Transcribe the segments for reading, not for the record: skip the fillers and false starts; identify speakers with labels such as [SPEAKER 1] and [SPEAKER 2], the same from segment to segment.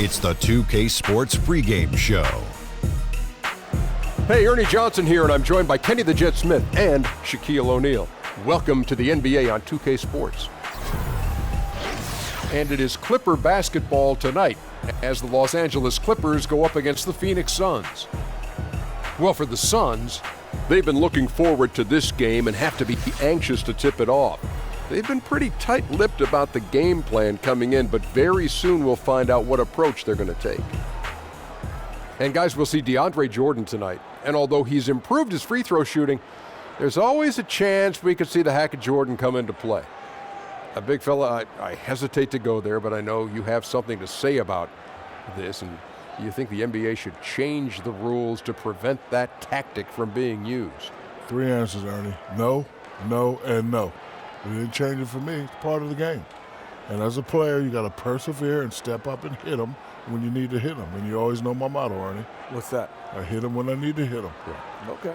[SPEAKER 1] It's the 2K Sports pregame show.
[SPEAKER 2] Hey, Ernie Johnson here, and I'm joined by Kenny the Jet Smith and Shaquille O'Neal. Welcome to the NBA on 2K Sports. And it is Clipper basketball tonight as the Los Angeles Clippers go up against the Phoenix Suns. Well, for the Suns, they've been looking forward to this game and have to be anxious to tip it off. They've been pretty tight-lipped about the game plan coming in, but very soon we'll find out what approach they're going to take. And guys, we'll see DeAndre Jordan tonight. And although he's improved his free throw shooting, there's always a chance we could see the hack of Jordan come into play. A big fella, I hesitate to go there, but I know you have something to say about this, and you think the NBA should change the rules to prevent that tactic from being used.
[SPEAKER 3] Three answers, Ernie. No, no, and no. We didn't change it for me. It's part of the game. And as a player, you got to persevere and step up and hit them when you need to hit them. And you always know my motto, Ernie.
[SPEAKER 4] What's that?
[SPEAKER 3] I hit them when I need to hit them.
[SPEAKER 4] Yeah. Okay.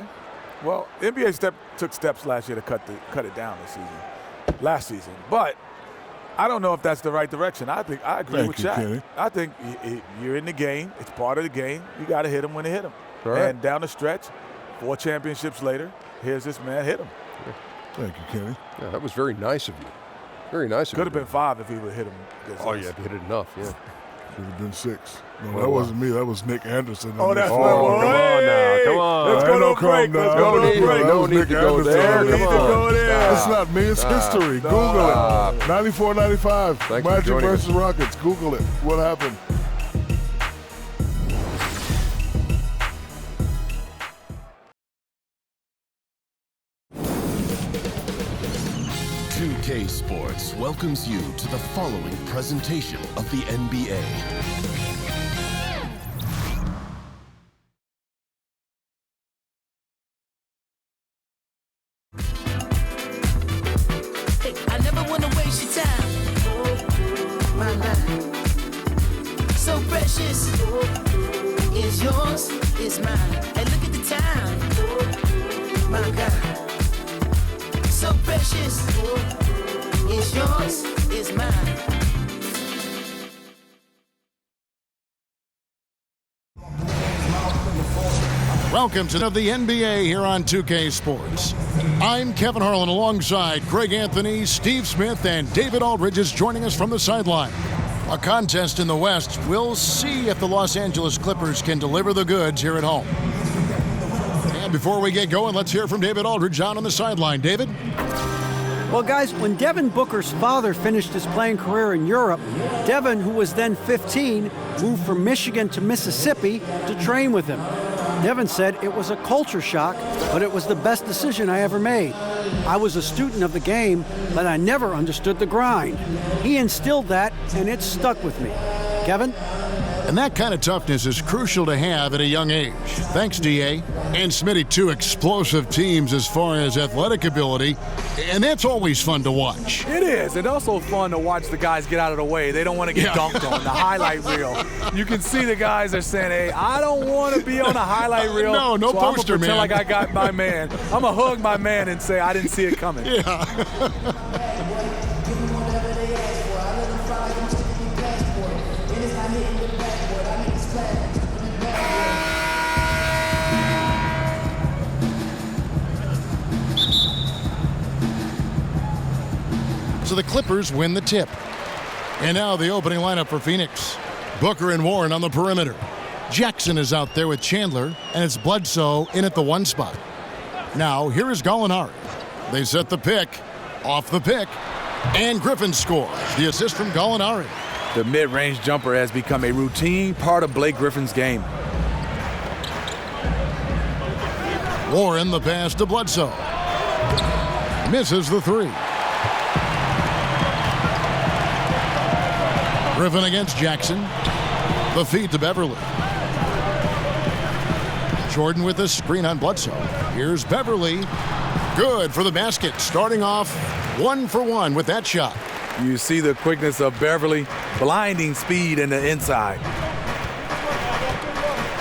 [SPEAKER 4] Well, NBA took steps last year to cut it down last season. But I don't know if that's the right direction. I agree with Shaq.
[SPEAKER 3] Kenny.
[SPEAKER 4] I think you're in the game. It's part of the game. You got to hit them when they hit them.
[SPEAKER 2] Right.
[SPEAKER 4] And down the stretch, 4 championships later, here's this man hit him.
[SPEAKER 3] Thank you, Kenny.
[SPEAKER 2] Yeah, that was very nice of you. Very nice of you.
[SPEAKER 4] Could have been 5 if he would have hit him.
[SPEAKER 2] Oh, yeah, if you hit it enough, yeah.
[SPEAKER 3] Should have been 6. No, that wasn't me. That was Nick Anderson.
[SPEAKER 4] Oh, that's
[SPEAKER 2] Oh,
[SPEAKER 4] what it
[SPEAKER 2] come
[SPEAKER 4] was.
[SPEAKER 2] on now. Come on.
[SPEAKER 4] Let's go to a break. Let's go to a break.
[SPEAKER 2] No need to go there. Come on.
[SPEAKER 3] It's not me. It's history. Google it. 94-95. Magic versus Rockets. Google it. What happened?
[SPEAKER 1] K Sports welcomes you to the following presentation of the NBA.
[SPEAKER 5] Hey, I never want to waste your time. My mind, so precious. Is yours, is mine. Hey, look at the time. My God, so precious. Is yours, is mine.
[SPEAKER 6] Welcome to the NBA here on 2K Sports. I'm Kevin Harlan alongside Greg Anthony, Steve Smith, and David Aldridge is joining us from the sideline. A contest in the West. We'll see if the Los Angeles Clippers can deliver the goods here at home. And before we get going, let's hear from David Aldridge out on the sideline. David?
[SPEAKER 7] Well, guys, when Devin Booker's father finished his playing career in Europe, Devin, who was then 15, moved from Michigan to Mississippi to train with him. Devin said it was a culture shock, but it was the best decision I ever made. I was a student of the game, but I never understood the grind. He instilled that, and it stuck with me. Kevin?
[SPEAKER 6] And that kind of toughness is crucial to have at a young age. Thanks, D.A. And Smitty, 2 explosive teams as far as athletic ability, and that's always fun to watch.
[SPEAKER 4] It is. It's also fun to watch the guys get out of the way. They don't want to get dunked on the highlight reel. You can see the guys are saying, hey, I don't want to be on the highlight reel.
[SPEAKER 6] No
[SPEAKER 4] so
[SPEAKER 6] poster,
[SPEAKER 4] I'm
[SPEAKER 6] man.
[SPEAKER 4] Like I got my man. I'm going to hug my man and say I didn't see it coming.
[SPEAKER 6] Yeah. So the Clippers win the tip. And now the opening lineup for Phoenix. Booker and Warren on the perimeter. Jackson is out there with Chandler, and it's Bledsoe in at the 1 spot. Now, here is Gallinari. They set the pick, off the pick, and Griffin scores. The assist from Gallinari.
[SPEAKER 4] The mid-range jumper has become a routine part of Blake Griffin's game.
[SPEAKER 6] Warren the pass to Bledsoe. Misses the 3. Griffin against Jackson. The feed to Beverly. Jordan with the screen on Bledsoe. Here's Beverly. Good for the basket. Starting off 1 for 1 with that shot.
[SPEAKER 4] You see the quickness of Beverly, blinding speed in the inside.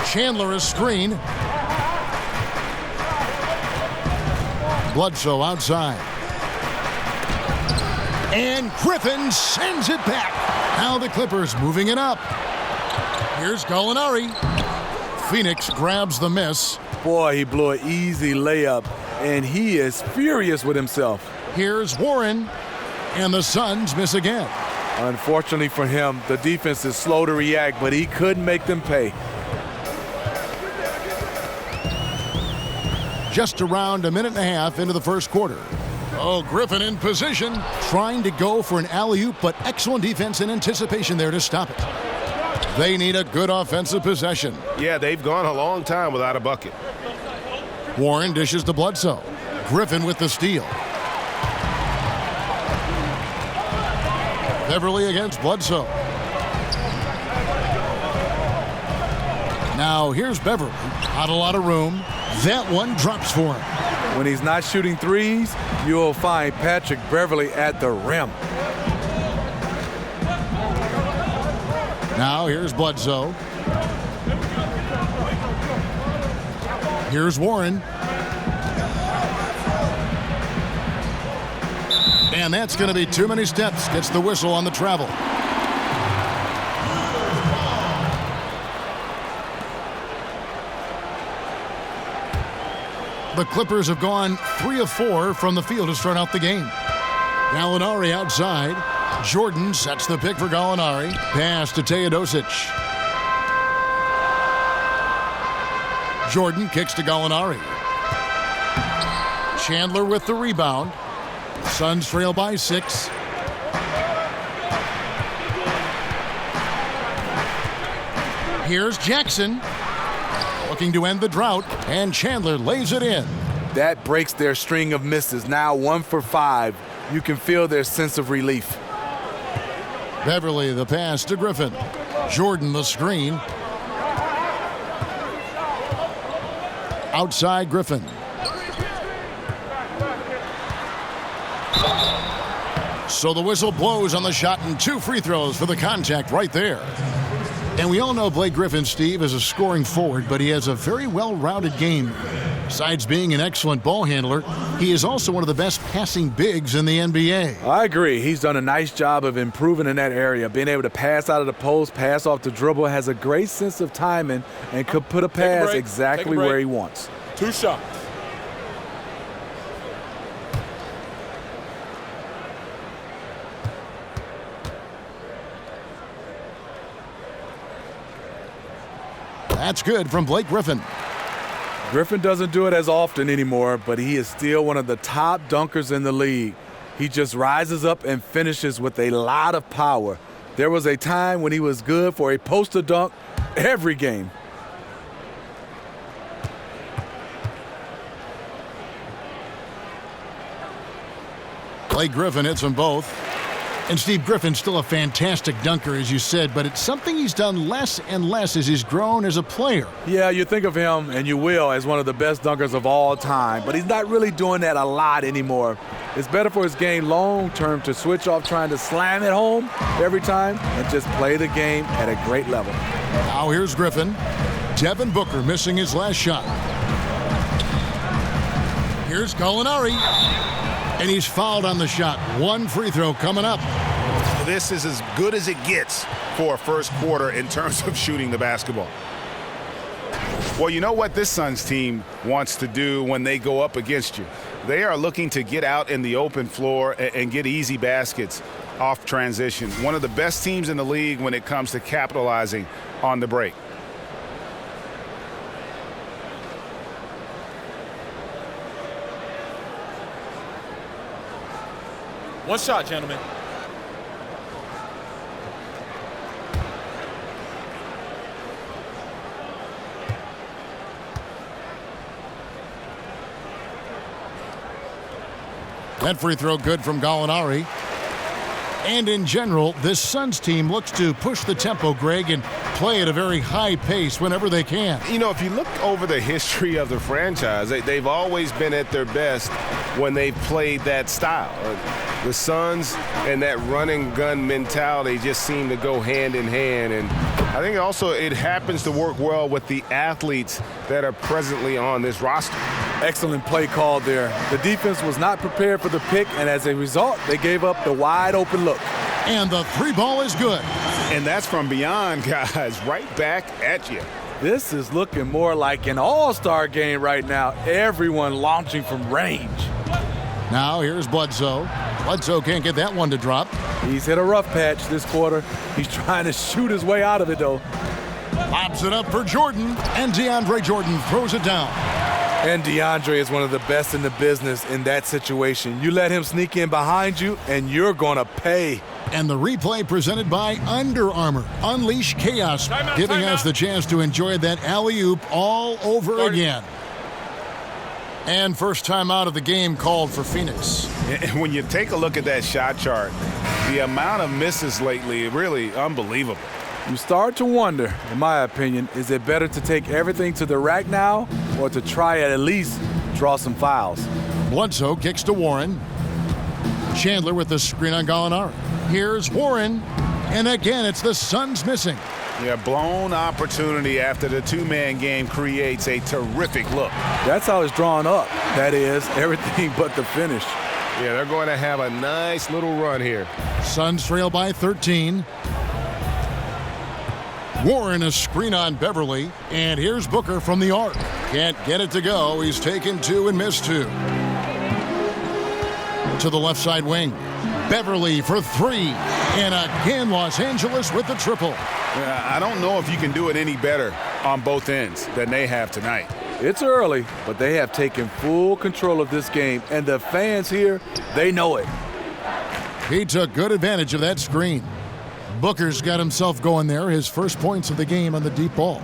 [SPEAKER 6] Chandler a screen. Bledsoe outside. And Griffin sends it back. Now the Clippers moving it up. Here's Gallinari. Phoenix grabs the miss.
[SPEAKER 4] Boy, he blew an easy layup, and he is furious with himself.
[SPEAKER 6] Here's Warren, and the Suns miss again.
[SPEAKER 4] Unfortunately for him, the defense is slow to react, but he couldn't make them pay.
[SPEAKER 6] Just around a minute and a half into the first quarter. Oh, Griffin in position, trying to go for an alley-oop, but excellent defense and anticipation there to stop it. They need a good offensive possession.
[SPEAKER 8] Yeah, they've gone a long time without a bucket.
[SPEAKER 6] Warren dishes to Bledsoe. Griffin with the steal. Beverly against Bledsoe. Now here's Beverly. Not a lot of room. That one drops for him.
[SPEAKER 4] When he's not shooting threes, you'll find Patrick Beverly at the rim.
[SPEAKER 6] Now here's Bledsoe. Here's Warren. And that's going to be too many steps. Gets the whistle on the travel. The Clippers have gone 3 of 4 from the field to start out the game. Gallinari outside. Jordan sets the pick for Gallinari. Pass to Teodosic. Jordan kicks to Gallinari. Chandler with the rebound. Suns trail by 6. Here's Jackson. Looking to end the drought, and Chandler lays it in.
[SPEAKER 4] That breaks their string of misses. Now 1 for 5. You can feel their sense of relief.
[SPEAKER 6] Beverly the pass to Griffin. Jordan the screen. Outside Griffin. So the whistle blows on the shot and 2 free throws for the contact right there. And we all know Blake Griffin, Steve, is a scoring forward, but he has a very well-rounded game. Besides being an excellent ball handler, he is also one of the best passing bigs in the NBA.
[SPEAKER 4] I agree. He's done a nice job of improving in that area. Being able to pass out of the post, pass off the dribble, has a great sense of timing, and could put a pass exactly where he wants.
[SPEAKER 9] 2 shots.
[SPEAKER 6] That's good from Blake Griffin.
[SPEAKER 4] Griffin doesn't do it as often anymore, but he is still one of the top dunkers in the league. He just rises up and finishes with a lot of power. There was a time when he was good for a poster dunk every game.
[SPEAKER 6] Blake Griffin hits them both. And Steve, Griffin's still a fantastic dunker, as you said, but it's something he's done less and less as he's grown as a player.
[SPEAKER 4] Yeah, you think of him, and you will, as one of the best dunkers of all time, but he's not really doing that a lot anymore. It's better for his game long-term to switch off trying to slam it home every time and just play the game at a great level.
[SPEAKER 6] Now here's Griffin. Devin Booker missing his last shot. Here's Gallinari. And he's fouled on the shot. 1 free throw coming up.
[SPEAKER 8] This is as good as it gets for a first quarter in terms of shooting the basketball. Well, you know what this Suns team wants to do when they go up against you? They are looking to get out in the open floor and get easy baskets off transition. One of the best teams in the league when it comes to capitalizing on the break.
[SPEAKER 9] One shot, gentlemen.
[SPEAKER 6] That free throw good from Gallinari. And in general, this Suns team looks to push the tempo, Greg, and play at a very high pace whenever they can.
[SPEAKER 8] You know, if you look over the history of the franchise, they've always been at their best when they've played that style. The Suns and that run and gun mentality just seem to go hand in hand. And I think also it happens to work well with the athletes that are presently on this roster.
[SPEAKER 4] Excellent play call there. The defense was not prepared for the pick, and as a result, they gave up the wide open look.
[SPEAKER 6] And the three ball is good.
[SPEAKER 8] And that's from beyond, guys, right back at you.
[SPEAKER 4] This is looking more like an all-star game right now. Everyone launching from range.
[SPEAKER 6] Now here's Bledsoe. Bledsoe can't get that one to drop.
[SPEAKER 4] He's hit a rough patch this quarter. He's trying to shoot his way out of it, though.
[SPEAKER 6] Lobs it up for Jordan, and DeAndre Jordan throws it down.
[SPEAKER 4] And DeAndre is one of the best in the business in that situation. You let him sneak in behind you, and you're going to pay.
[SPEAKER 6] And the replay presented by Under Armour. Unleash chaos, giving us the chance to enjoy that alley-oop all over again. And first time out of the game called for Phoenix.
[SPEAKER 8] And when you take a look at that shot chart, the amount of misses lately, really unbelievable.
[SPEAKER 4] You start to wonder, in my opinion, is it better to take everything to the rack now or to try at least draw some fouls?
[SPEAKER 6] Bledsoe kicks to Warren. Chandler with the screen on Gallinari. Here's Warren, and again it's the Suns missing.
[SPEAKER 8] Yeah, blown opportunity after the two-man game creates a terrific look.
[SPEAKER 4] That's how it's drawn up. That is, everything but the finish.
[SPEAKER 2] Yeah, they're going to have a nice little run here.
[SPEAKER 6] Suns trail by 13. Warren a screen on Beverly, and here's Booker from the arc. Can't get it to go. He's taken two and missed two. To the left side wing. Beverly for three. And again, Los Angeles with the triple.
[SPEAKER 8] I don't know if you can do it any better on both ends than they have tonight.
[SPEAKER 4] It's early, but they have taken full control of this game, and the fans here, they know it.
[SPEAKER 6] He took good advantage of that screen. Booker's got himself going there, his first points of the game on the deep ball.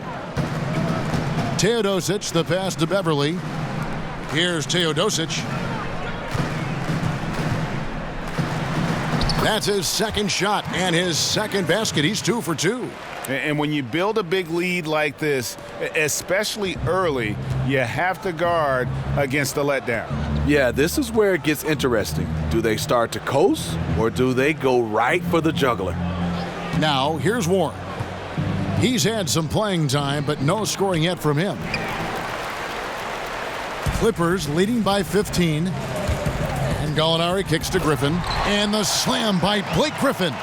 [SPEAKER 6] Teodosic, the pass to Beverly. Here's Teodosic. That's his second shot and his second basket. He's 2 for 2.
[SPEAKER 8] And when you build a big lead like this, especially early, you have to guard against the letdown.
[SPEAKER 4] Yeah, this is where it gets interesting. Do they start to coast, or do they go right for the juggler?
[SPEAKER 6] Now, here's Warren. He's had some playing time, but no scoring yet from him. Clippers leading by 15. And Gallinari kicks to Griffin. And the slam by Blake Griffin.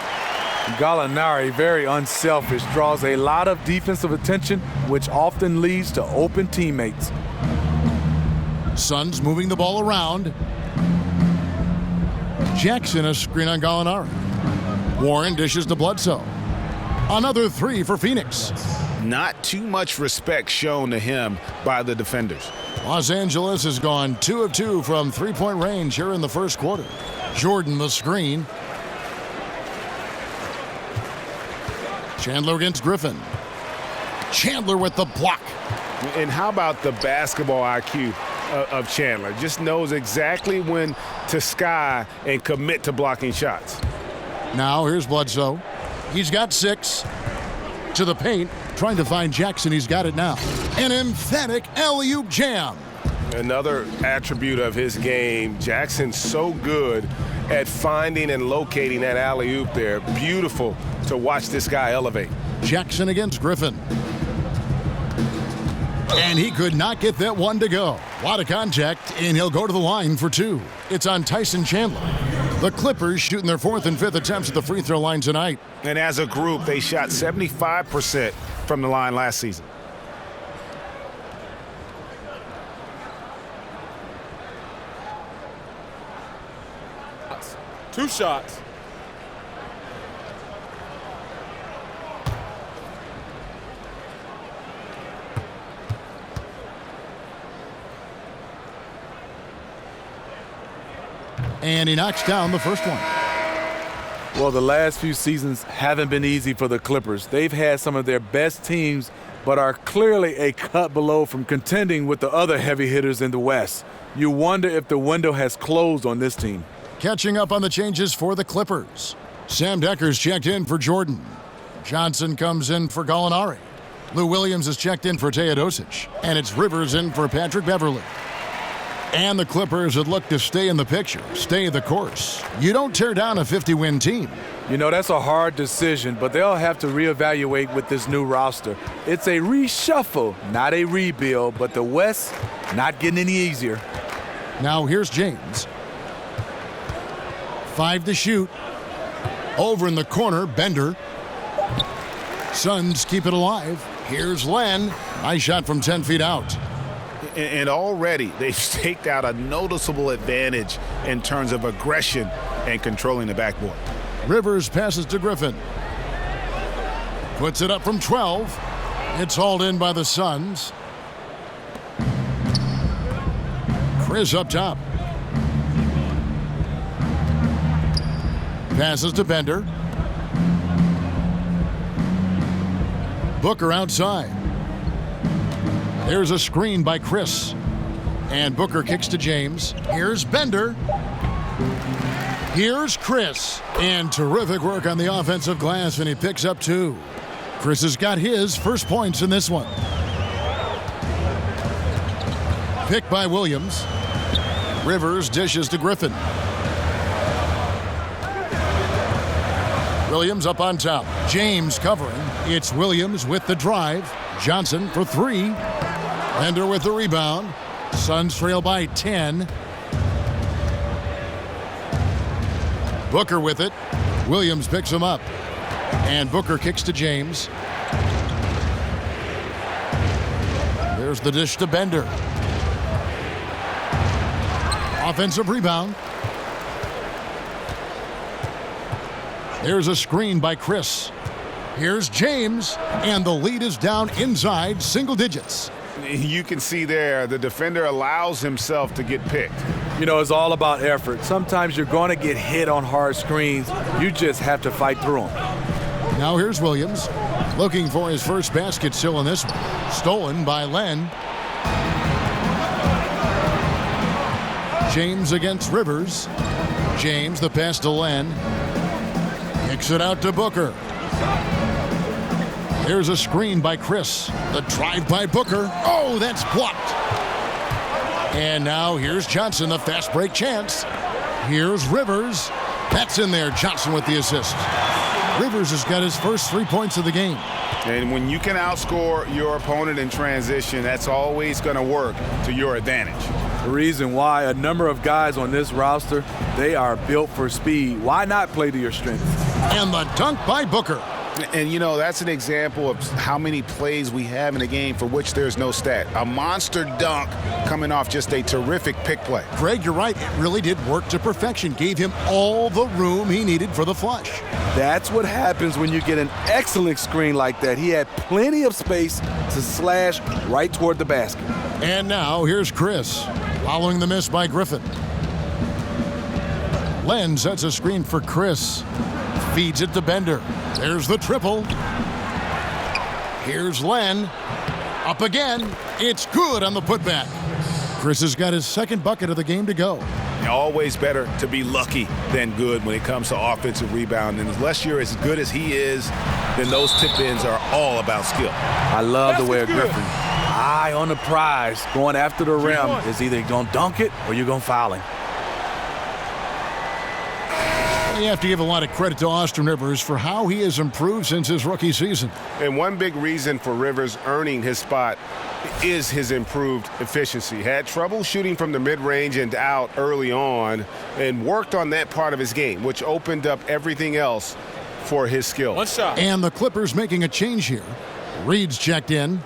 [SPEAKER 4] Gallinari, very unselfish, draws a lot of defensive attention, which often leads to open teammates.
[SPEAKER 6] Suns moving the ball around. Jackson a screen on Gallinari. Warren dishes to Bledsoe. Another three for Phoenix.
[SPEAKER 8] Not too much respect shown to him by the defenders.
[SPEAKER 6] Los Angeles has gone 2 of 2 from three-point range here in the first quarter. Jordan the screen. Chandler against Griffin. Chandler with the block.
[SPEAKER 8] And how about the basketball IQ of Chandler? Just knows exactly when to sky and commit to blocking shots.
[SPEAKER 6] Now here's Bledsoe. He's got 6. To the paint, trying to find Jackson. He's got it now. An emphatic alley-oop jam.
[SPEAKER 2] Another attribute of his game, Jackson's so good at finding and locating that alley-oop there. Beautiful to watch this guy elevate.
[SPEAKER 6] Jackson against Griffin. And he could not get that one to go. A lot of contact, and he'll go to the line for 2. It's on Tyson Chandler. The Clippers shooting their 4th and 5th attempts at the free throw line tonight.
[SPEAKER 8] And as a group, they shot 75% from the line last season.
[SPEAKER 9] Two shots.
[SPEAKER 6] And he knocks down the first one.
[SPEAKER 4] Well, the last few seasons haven't been easy for the Clippers. They've had some of their best teams, but are clearly a cut below from contending with the other heavy hitters in the West. You wonder if the window has closed on this team.
[SPEAKER 6] Catching up on the changes for the Clippers. Sam Decker's checked in for Jordan. Johnson comes in for Gallinari. Lou Williams is checked in for Teodosic. And it's Rivers in for Patrick Beverly. And the Clippers would look to stay in the picture, stay the course. You don't tear down a 50-win team.
[SPEAKER 4] You know, that's a hard decision, but they'll have to reevaluate with this new roster. It's a reshuffle, not a rebuild, but the West not getting any easier.
[SPEAKER 6] Now here's James. 5 to shoot. Over in the corner, Bender. Suns keep it alive. Here's Len. Nice shot from 10 feet out.
[SPEAKER 8] And already they've staked out a noticeable advantage in terms of aggression and controlling the backboard.
[SPEAKER 6] Rivers passes to Griffin. Puts it up from 12. It's hauled in by the Suns. Chris up top. Passes to Bender. Booker outside. There's a screen by Chris. And Booker kicks to James. Here's Bender. Here's Chris. And terrific work on the offensive glass, and he picks up 2. Chris has got his first points in this one. Pick by Williams. Rivers dishes to Griffin. Williams up on top. James covering. It's Williams with the drive. Johnson for 3. Bender with the rebound. Suns trail by 10. Booker with it. Williams picks him up. And Booker kicks to James. There's the dish to Bender. Offensive rebound. There's a screen by Chris. Here's James, and the lead is down inside single digits.
[SPEAKER 8] You can see there the defender allows himself to get picked.
[SPEAKER 4] You know, it's all about effort. Sometimes you're going to get hit on hard screens. You just have to fight through them.
[SPEAKER 6] Now here's Williams, looking for his first basket still in this one. Stolen by Len. James against Rivers. James, the pass to Len. Kicks it out to Booker. There's a screen by Chris. The drive by Booker. Oh, that's blocked. And now here's Johnson, the fast break chance. Here's Rivers. That's in there. Johnson with the assist. Rivers has got his first 3 points of the game.
[SPEAKER 8] And when you can outscore your opponent in transition, that's always going to work to your advantage.
[SPEAKER 4] The reason why a number of guys on this roster, they are built for speed. Why not play to your strengths?
[SPEAKER 6] And the dunk by Booker.
[SPEAKER 8] And, you know, that's an example of how many plays we have in a game for which there's no stat. A monster dunk coming off just a terrific pick play.
[SPEAKER 6] Greg, you're right. It really did work to perfection. Gave him all the room he needed for the flush.
[SPEAKER 4] That's what happens when you get an excellent screen like that. He had plenty of space to slash right toward the basket.
[SPEAKER 6] And now here's Chris, following the miss by Griffin. Len sets a screen for Chris. Feeds it to Bender. There's the triple. Here's Len. Up again. It's good on the putback. Chris has got his second bucket of the game to go.
[SPEAKER 8] Always better to be lucky than good when it comes to offensive rebound. And unless you're as good as he is, then those tip-ins are all about skill.
[SPEAKER 4] I love the way Griffin, eye on the prize, going after the rim, is either going to dunk it or you're going to foul him.
[SPEAKER 6] You have to give a lot of credit to Austin Rivers for how he has improved since his rookie season.
[SPEAKER 8] And one big reason for Rivers earning his spot is his improved efficiency. Had trouble shooting from the mid-range and out early on and worked on that part of his game, which opened up everything else for his skill.
[SPEAKER 9] One shot.
[SPEAKER 6] And the Clippers making a change here. Reed's checked in.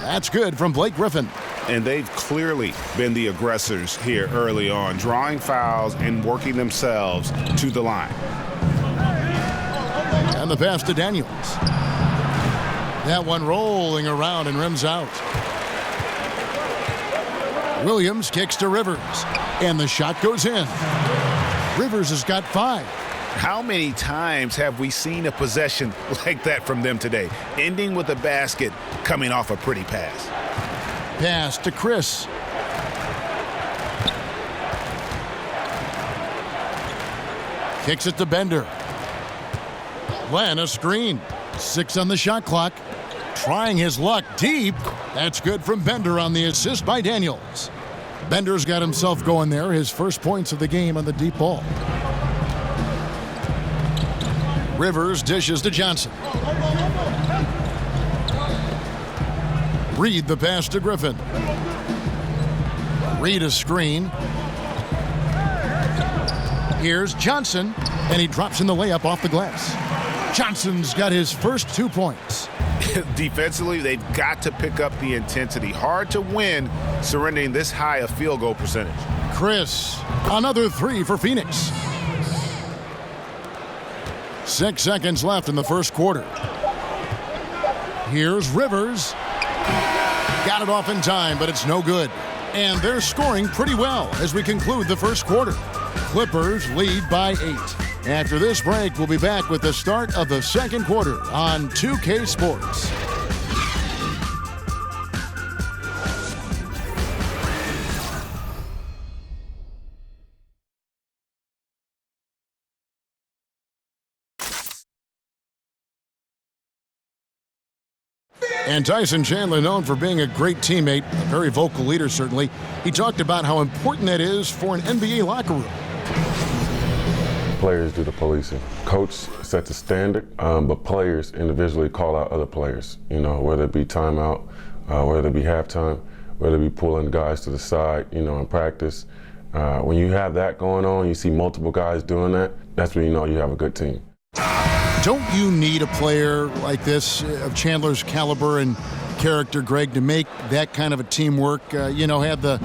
[SPEAKER 6] That's good from Blake Griffin.
[SPEAKER 8] And they've clearly been the aggressors here early on, drawing fouls and working themselves to the line.
[SPEAKER 6] And the pass to Daniels. That one rolling around and rims out. Williams kicks to Rivers. And the shot goes in. Rivers has got 5.
[SPEAKER 8] How many times have we seen a possession like that from them today, ending with a basket coming off a pretty pass?
[SPEAKER 6] Pass to Chris. Kicks it to Bender. Len, a screen. 6 on the shot clock. Trying his luck deep. That's good from Bender on the assist by Daniels. Bender's got himself going there, his first points of the game on the deep ball. Rivers dishes to Johnson. Reed the pass to Griffin. Reed a screen. Here's Johnson, and he drops in the layup off the glass. Johnson's got his first 2 points.
[SPEAKER 8] Defensively, they've got to pick up the intensity. Hard to win surrendering this high a field goal percentage.
[SPEAKER 6] Chris, another 3 for Phoenix. 6 seconds left in the first quarter. Here's Rivers. Got it off in time, but it's no good. And they're scoring pretty well as we conclude the first quarter. Clippers lead by 8. After this break, we'll be back with the start of the second quarter on 2K Sports. And Tyson Chandler, known for being a great teammate, a very vocal leader certainly, he talked about how important that is for an NBA locker room.
[SPEAKER 10] Players do the policing. Coach sets the standard, but players individually call out other players, you know, whether it be timeout, whether it be halftime, whether it be pulling guys to the side, you know, in practice. When you have that going on, you see multiple guys doing that, that's when you know you have a good team.
[SPEAKER 6] Don't you need a player like this of Chandler's caliber and character, Greg, to make that kind of a teamwork, you know, have that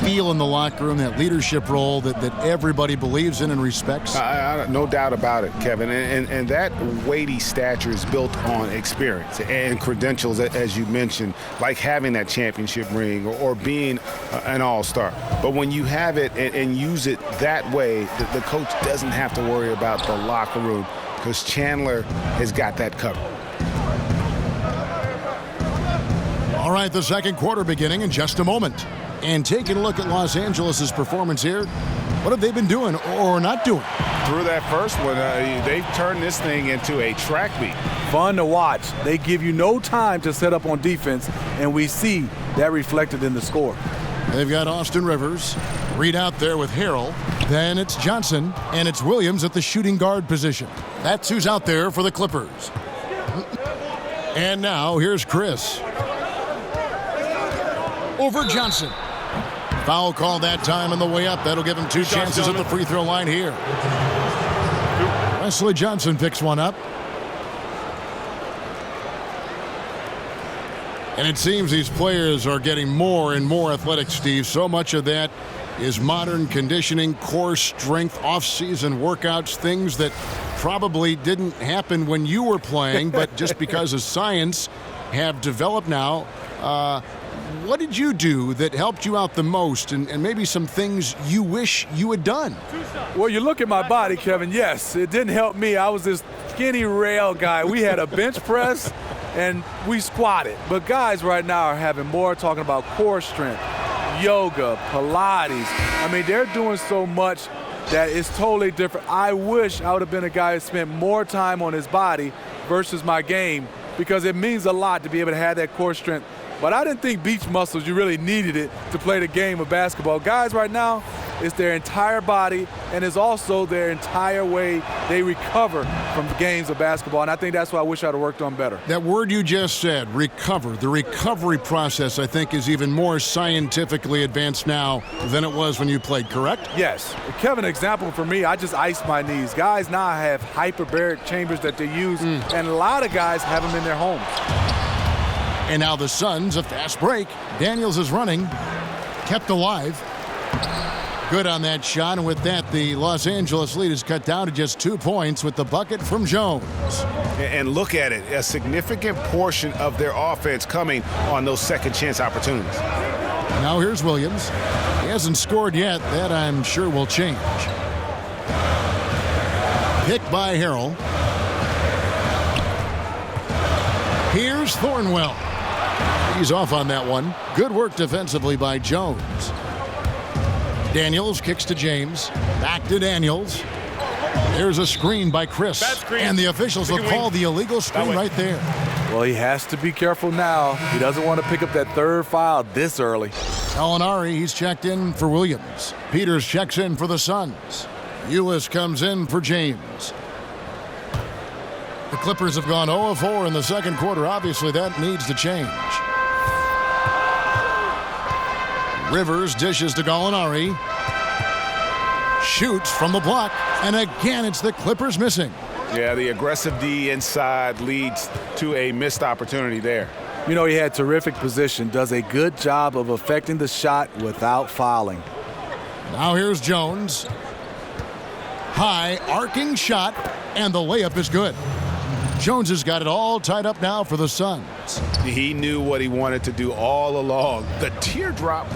[SPEAKER 6] feel in the locker room, that leadership role that everybody believes in and respects?
[SPEAKER 8] No doubt about it, Kevin. And that weighty stature is built on experience and credentials, as you mentioned, like having that championship ring or being an all-star. But when you have it and use it that way, the coach doesn't have to worry about the locker room because Chandler has got that covered.
[SPEAKER 6] All right, the second quarter beginning in just a moment. And taking a look at Los Angeles' performance here, what have they been doing or not doing?
[SPEAKER 8] Through that first one, they've turned this thing into a track meet.
[SPEAKER 4] Fun to watch. They give you no time to set up on defense, and we see that reflected in the score.
[SPEAKER 6] They've got Austin Rivers. Reed out there with Harrell. Then it's Johnson, and it's Williams at the shooting guard position. That's who's out there for the Clippers. And now here's Chris. Over Johnson. Foul call that time on the way up. That'll give him 2 chances at the free throw line here. Wesley Johnson picks one up. And it seems these players are getting more and more athletic, Steve. So much of that is modern conditioning, core strength, off-season workouts, things that probably didn't happen when you were playing, but just because of science have developed now. What did you do that helped you out the most, and maybe some things you wish you had done?
[SPEAKER 4] Well, you look at my body, Kevin. Yes, it didn't help me. I was this skinny rail guy. We had a bench press, and we squatted. But guys right now are having more talking about core strength, yoga, Pilates. I mean, they're doing so much that it's totally different. I wish I would have been a guy who spent more time on his body versus my game, because it means a lot to be able to have that core strength. But I didn't think beach muscles, you really needed it to play the game of basketball. Guys right now, it's their entire body, and it's also their entire way they recover from the games of basketball. And I think that's what I wish I'd have worked on better.
[SPEAKER 6] That word you just said, recover, the recovery process, I think, is even more scientifically advanced now than it was when you played, correct?
[SPEAKER 4] Yes. Kevin, example for me, I just iced my knees. Guys now have hyperbaric chambers that they use, and a lot of guys have them in their homes.
[SPEAKER 6] And now the Suns, a fast break. Daniels is running, kept alive. Good on that shot, and with that, the Los Angeles lead is cut down to just 2 points with the bucket from Jones.
[SPEAKER 8] And look at it, a significant portion of their offense coming on those second chance opportunities.
[SPEAKER 6] Now here's Williams. He hasn't scored yet. That, I'm sure, will change. Picked by Harrell. Here's Thornwell. He's off on that one. Good work defensively by Jones. Daniels kicks to James. Back to Daniels. There's a screen by Chris. And the officials will call the illegal screen right there.
[SPEAKER 4] Well, he has to be careful now. He doesn't want to pick up that third foul this early.
[SPEAKER 6] Alinari, he's checked in for Williams. Peters checks in for the Suns. Ulis comes in for James. The The Clippers have gone 0-4 in the second quarter. Obviously, that needs to change. Rivers dishes to Gallinari. Shoots from the block, and again it's the Clippers missing.
[SPEAKER 8] Yeah, the aggressive D inside leads to a missed opportunity there.
[SPEAKER 4] You know, he had terrific position, does a good job of affecting the shot without fouling.
[SPEAKER 6] Now here's Jones. High, arcing shot, and the layup is good. Jones has got it all tied up now for the Suns.
[SPEAKER 8] He knew what he wanted to do all along. The teardrop.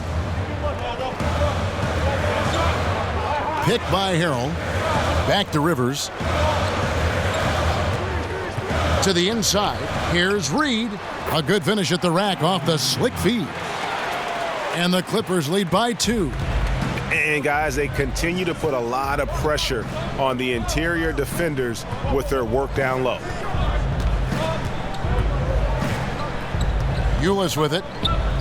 [SPEAKER 6] Picked by Harrell. Back to Rivers. To the inside. Here's Reed. A good finish at the rack off the slick feed. And the Clippers lead by 2.
[SPEAKER 8] And guys, they continue to put a lot of pressure on the interior defenders with their work down low.
[SPEAKER 6] Ulis with it.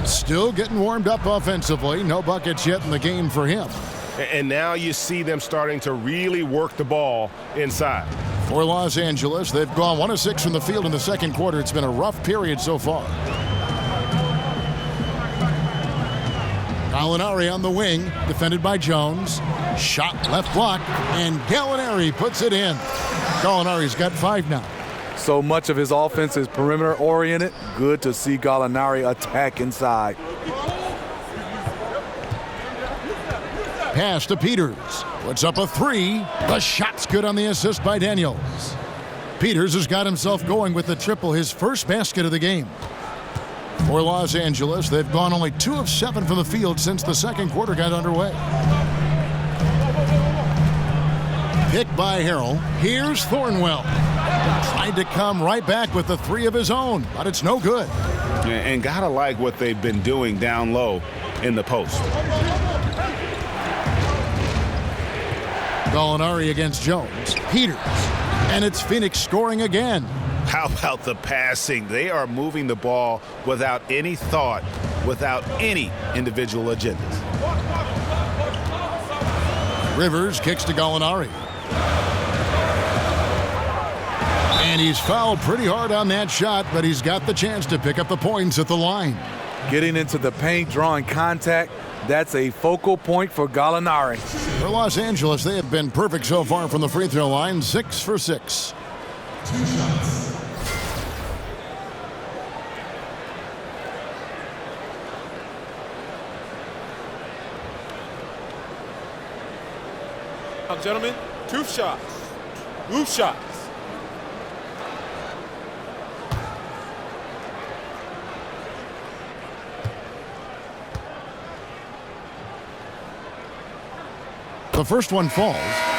[SPEAKER 6] Still getting warmed up offensively. No buckets yet in the game for him.
[SPEAKER 8] And now you see them starting to really work the ball inside.
[SPEAKER 6] For Los Angeles, they've gone 1 of 6 from the field in the second quarter. It's been a rough period so far. Gallinari on the wing, defended by Jones. Shot left block, and Gallinari puts it in. Gallinari's got 5 now.
[SPEAKER 4] So much of his offense is perimeter oriented. Good to see Gallinari attack inside.
[SPEAKER 6] Pass to Peters. Puts up a 3. The shot's good on the assist by Daniels. Peters has got himself going with the triple, his first basket of the game. For Los Angeles, they've gone only 2 of 7 from the field since the second quarter got underway. Picked by Harrell. Here's Thornwell. Tried to come right back with the 3 of his own, but it's no good.
[SPEAKER 8] And gotta like what they've been doing down low in the post.
[SPEAKER 6] Gallinari against Jones. Peters. And it's Phoenix scoring again.
[SPEAKER 8] How about the passing? They are moving the ball without any thought, without any individual agendas.
[SPEAKER 6] Rivers kicks to Gallinari. And he's fouled pretty hard on that shot, but he's got the chance to pick up the points at the line.
[SPEAKER 4] Getting into the paint, drawing contact, that's a focal point for Gallinari.
[SPEAKER 6] For Los Angeles, they have been perfect so far from the free throw line, 6 for 6.
[SPEAKER 11] 2 shots.
[SPEAKER 9] Gentlemen, 2 shots. 2 shots.
[SPEAKER 6] The first one falls.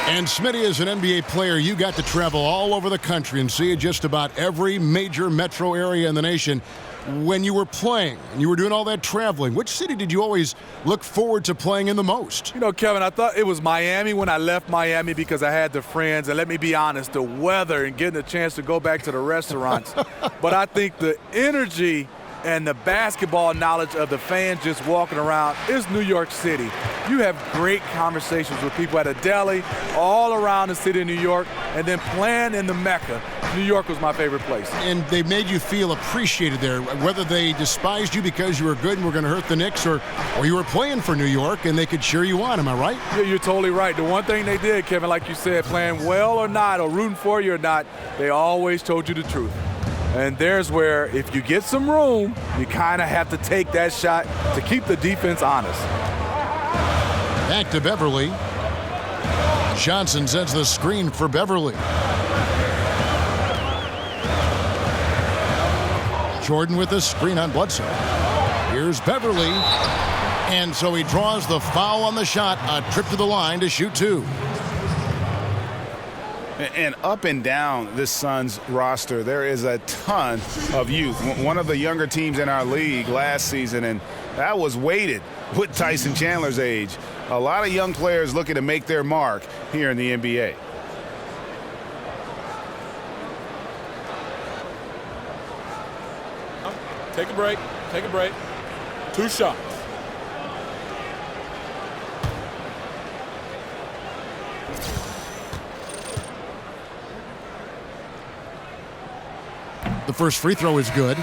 [SPEAKER 6] And Smitty, as an NBA player, you got to travel all over the country and see just about every major metro area in the nation. When you were playing and you were doing all that traveling, which city did you always look forward to playing in the most?
[SPEAKER 4] You know, Kevin, I thought it was Miami when I left Miami because I had the friends. And let me be honest, the weather and getting a chance to go back to the restaurants. But I think the energy and the basketball knowledge of the fans just walking around is New York City. You have great conversations with people at a deli, all around the city of New York, and then playing in the Mecca. New York was my favorite place.
[SPEAKER 6] And they made you feel appreciated there, whether they despised you because you were good and were going to hurt the Knicks, or you were playing for New York and they could cheer you on. Am I right?
[SPEAKER 4] Yeah, you're totally right. The one thing they did, Kevin, like you said, playing well or not, or rooting for you or not, they always told you the truth. And there's where, if you get some room, you kind of have to take that shot to keep the defense honest.
[SPEAKER 6] Back to Beverly. Johnson sets the screen for Beverly. Jordan with the screen on Bledsoe. Here's Beverly. And so he draws the foul on the shot. A trip to the line to shoot 2.
[SPEAKER 8] And up and down this Suns roster, there is a ton of youth. One of the younger teams in our league last season, and that was weighted with Tyson Chandler's age. A lot of young players looking to make their mark here in the NBA.
[SPEAKER 9] Take a break. Take a break. 2 shots.
[SPEAKER 6] The first free throw is good.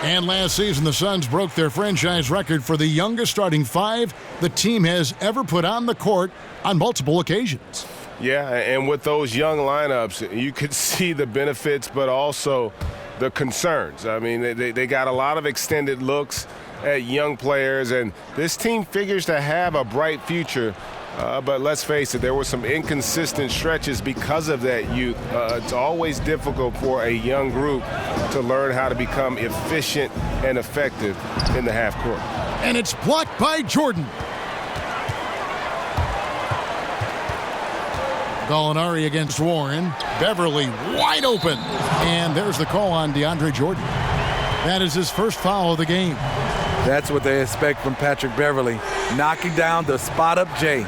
[SPEAKER 6] And last season, the Suns broke their franchise record for the youngest starting five the team has ever put on the court on multiple occasions.
[SPEAKER 12] Yeah, and with those young lineups, you could see the benefits, but also the concerns. I mean, they got a lot of extended looks at young players, and this team figures to have a bright future. But let's face it, there were some inconsistent stretches because of that youth. It's always difficult for a young group to learn how to become efficient and effective in the half court.
[SPEAKER 6] And it's blocked by Jordan. Gallinari against Warren. Beverly wide open. And there's the call on DeAndre Jordan. That is his first foul of the game.
[SPEAKER 4] That's what they expect from Patrick Beverly, knocking down the spot-up J.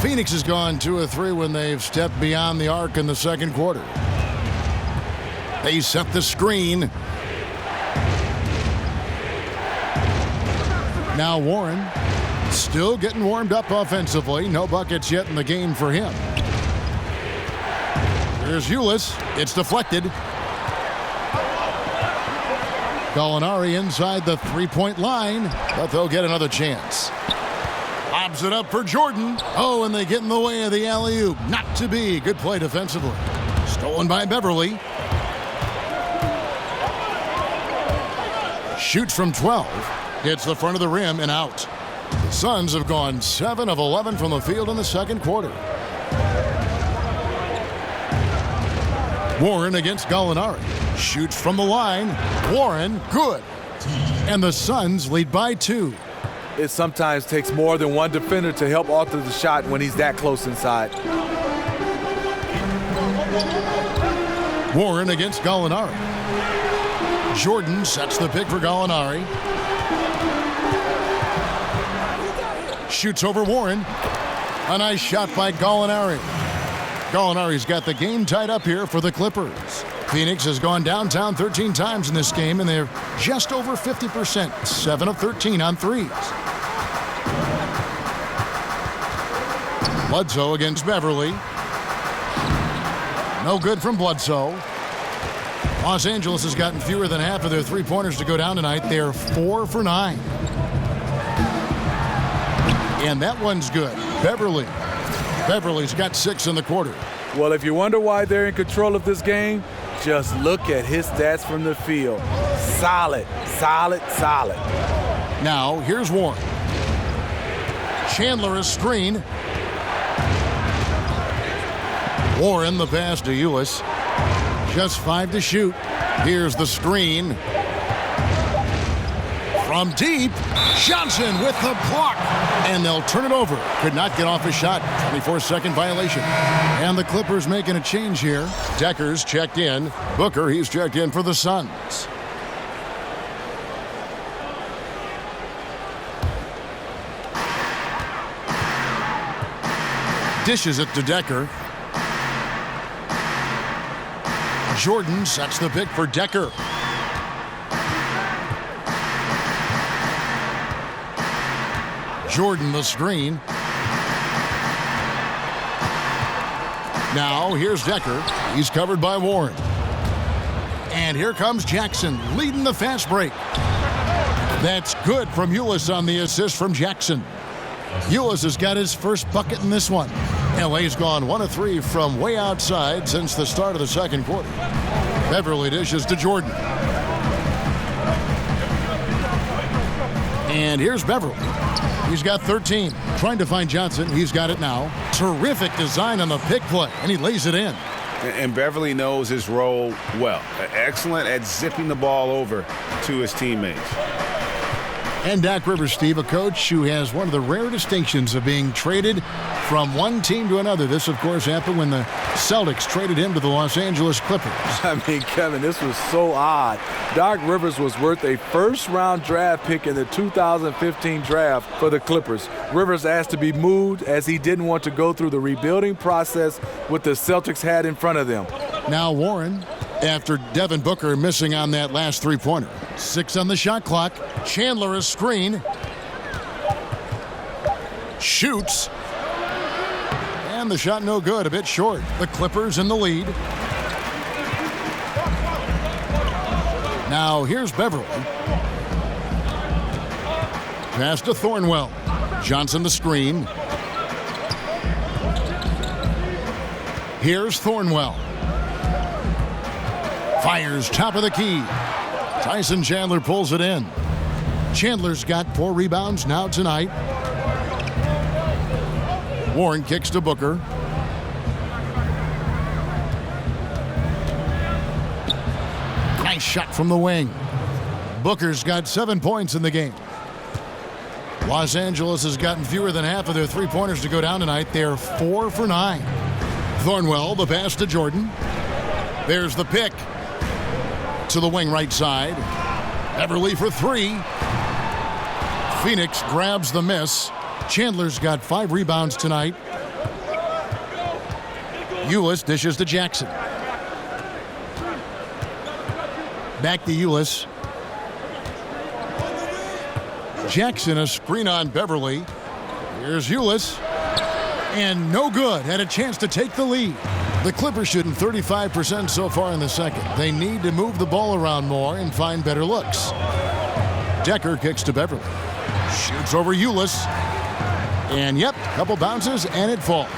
[SPEAKER 6] Phoenix has gone 2 of 3 when they've stepped beyond the arc in the second quarter. They set the screen. Now Warren still getting warmed up offensively. No buckets yet in the game for him. Here's Ulis. It's deflected. Gallinari inside the three-point line, but they'll get another chance. Lobs it up for Jordan. Oh, and they get in the way of the alley-oop. Not to be. Good play defensively. Stolen by Beverly. Shoots from 12. Hits the front of the rim and out. The Suns have gone 7 of 11 from the field in the second quarter. Warren against Gallinari. Shoots from the line. Warren, good. And the Suns lead by 2.
[SPEAKER 4] It sometimes takes more than one defender to help alter the shot when he's that close inside.
[SPEAKER 6] Warren against Gallinari. Jordan sets the pick for Gallinari. Shoots over Warren. A nice shot by Gallinari. Gallinari's got the game tied up here for the Clippers. Phoenix has gone downtown 13 times in this game, and they're just over 50%, 7 of 13 on threes. Bledsoe against Beverly. No good from Bledsoe. Los Angeles has gotten fewer than half of their three-pointers to go down tonight. They're 4 for 9. And that one's good. Beverly's got 6 in the quarter.
[SPEAKER 4] Well, if you wonder why they're in control of this game, just look at his stats from the field. Solid.
[SPEAKER 6] Now, here's Warren. Chandler a screen. Warren the pass to Ulis. Just 5 to shoot. Here's the screen. From deep, Johnson with the block. And they'll turn it over. Could not get off his shot. 24-second violation. And the Clippers making a change here. Decker's checked in. Booker, he's checked in for the Suns. Dishes it to Decker. Jordan sets the pick for Decker. Jordan the screen. Now here's Decker. He's covered by Warren. And here comes Jackson leading the fast break. That's good from Ulis on the assist from Jackson. Ulis has got his first bucket in this one. LA's gone 1 of 3 from way outside since the start of the second quarter. Beverly dishes to Jordan. And here's Beverly. He's got 13. Trying to find Johnson. He's got it now. Terrific design on the pick play, and he lays it in.
[SPEAKER 8] And Beverly knows his role well. Excellent at zipping the ball over to his teammates.
[SPEAKER 6] And Doc Rivers, Steve, a coach who has one of the rare distinctions of being traded from one team to another. This, of course, happened when the Celtics traded him to the Los Angeles Clippers.
[SPEAKER 4] I mean, Kevin, this was so odd. Doc Rivers was worth a first-round draft pick in the 2015 draft for the Clippers. Rivers asked to be moved as he didn't want to go through the rebuilding process what the Celtics had in front of them.
[SPEAKER 6] Now Warren, after Devin Booker missing on that last three-pointer. 6 on the shot clock. Chandler a screen. Shoots. And the shot no good, a bit short. The Clippers in the lead. Now here's Beverly. Pass to Thornwell. Johnson the screen. Here's Thornwell. Fires top of the key. Tyson Chandler pulls it in. Chandler's got 4 rebounds now tonight. Warren kicks to Booker. Nice shot from the wing. Booker's got 7 points in the game. Los Angeles has gotten fewer than half of their three-pointers to go down tonight. They're 4 for 9. Thornwell, the pass to Jordan. There's the pick to the wing right side. Beverly for 3. Phoenix grabs the miss. Chandler's got 5 rebounds tonight. Ulis dishes to Jackson. Back to Ulis. Jackson, a screen on Beverly. Here's Ulis. And no good. Had a chance to take the lead. The Clippers shooting 35% so far in the second. They need to move the ball around more and find better looks. Decker kicks to Beverly. Shoots over Ulis. And yep, couple bounces and it falls.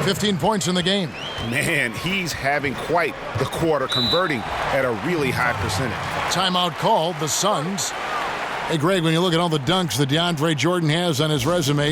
[SPEAKER 6] 15 points in the game.
[SPEAKER 8] Man, he's having quite the quarter, converting at a really high percentage.
[SPEAKER 6] Timeout called, the Suns. Hey, Greg, when you look at all the dunks that DeAndre Jordan has on his resume,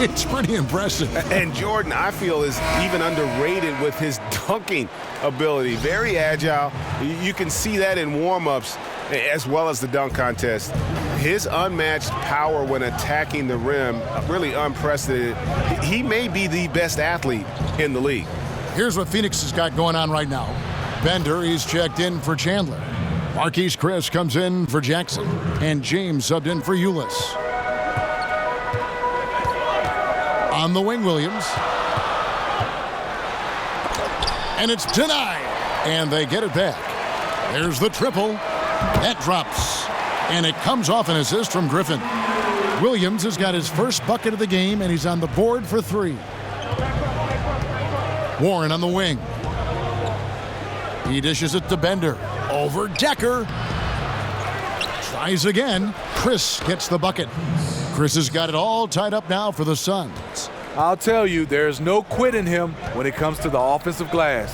[SPEAKER 6] it's pretty impressive.
[SPEAKER 8] And Jordan, I feel, is even underrated with his dunking ability. Very agile. You can see that in warm-ups as well as the dunk contest. His unmatched power when attacking the rim, really unprecedented. He may be the best athlete in the league.
[SPEAKER 6] Here's what Phoenix has got going on right now. Bender, he's checked in for Chandler. Marquise Chris comes in for Jackson. And James subbed in for Ulis. On the wing, Williams. And it's denied. And they get it back. There's the triple. That drops. And it comes off an assist from Griffin. Williams has got his first bucket of the game, and he's on the board for 3. Warren on the wing. He dishes it to Bender. Over Decker. Tries again. Chris gets the bucket. Chris has got it all tied up now for the Suns.
[SPEAKER 4] I'll tell you, there's no quit in him when it comes to the offensive glass.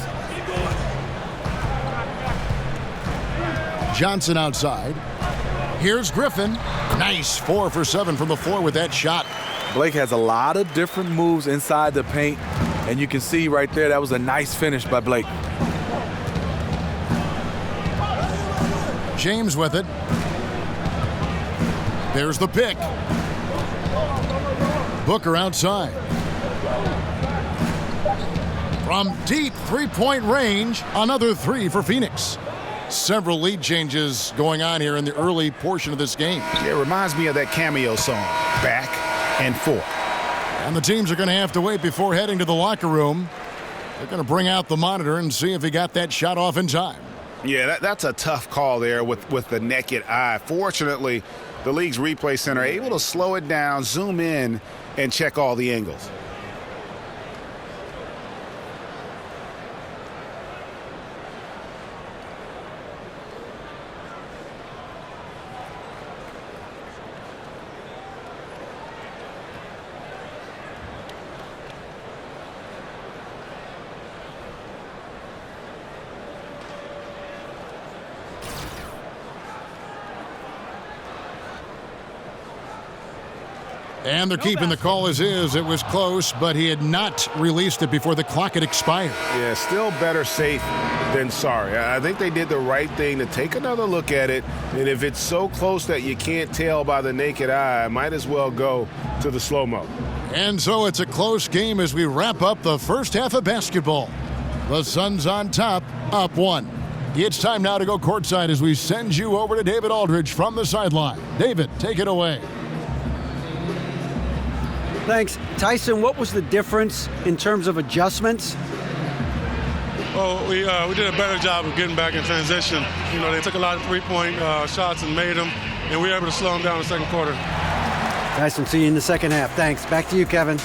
[SPEAKER 6] Johnson outside. Here's Griffin. Nice 4 for 7 from the floor with that shot.
[SPEAKER 4] Blake has a lot of different moves inside the paint, and you can see right there that was a nice finish by Blake.
[SPEAKER 6] James with it. There's the pick. Booker outside. From deep three-point range, another 3 for Phoenix. Several lead changes going on here in the early portion of this game.
[SPEAKER 8] It reminds me of that Cameo song, Back and Forth.
[SPEAKER 6] And the teams are going to have to wait before heading to the locker room. They're going to bring out the monitor and see if he got that shot off in time.
[SPEAKER 8] Yeah, that's a tough call there with the naked eye. Fortunately, the league's replay center able to slow it down, zoom in, and check all the angles.
[SPEAKER 6] And they're keeping the call as is. It was close, but he had not released it before the clock had expired.
[SPEAKER 8] Yeah, still better safe than sorry. I think they did the right thing to take another look at it. And if it's so close that you can't tell by the naked eye, might as well go to the slow-mo.
[SPEAKER 6] And so it's a close game as we wrap up the first half of basketball. The Suns on top, up 1. It's time now to go courtside as we send you over to David Aldridge from the sideline. David, take it away.
[SPEAKER 7] Thanks. Tyson, what was the difference in terms of adjustments?
[SPEAKER 13] Well, we did a better job of getting back in transition. You know, they took a lot of three-point shots and made them, and we were able to slow them down in the second quarter.
[SPEAKER 7] Tyson, see you in the second half. Thanks. Back to you, Kevin.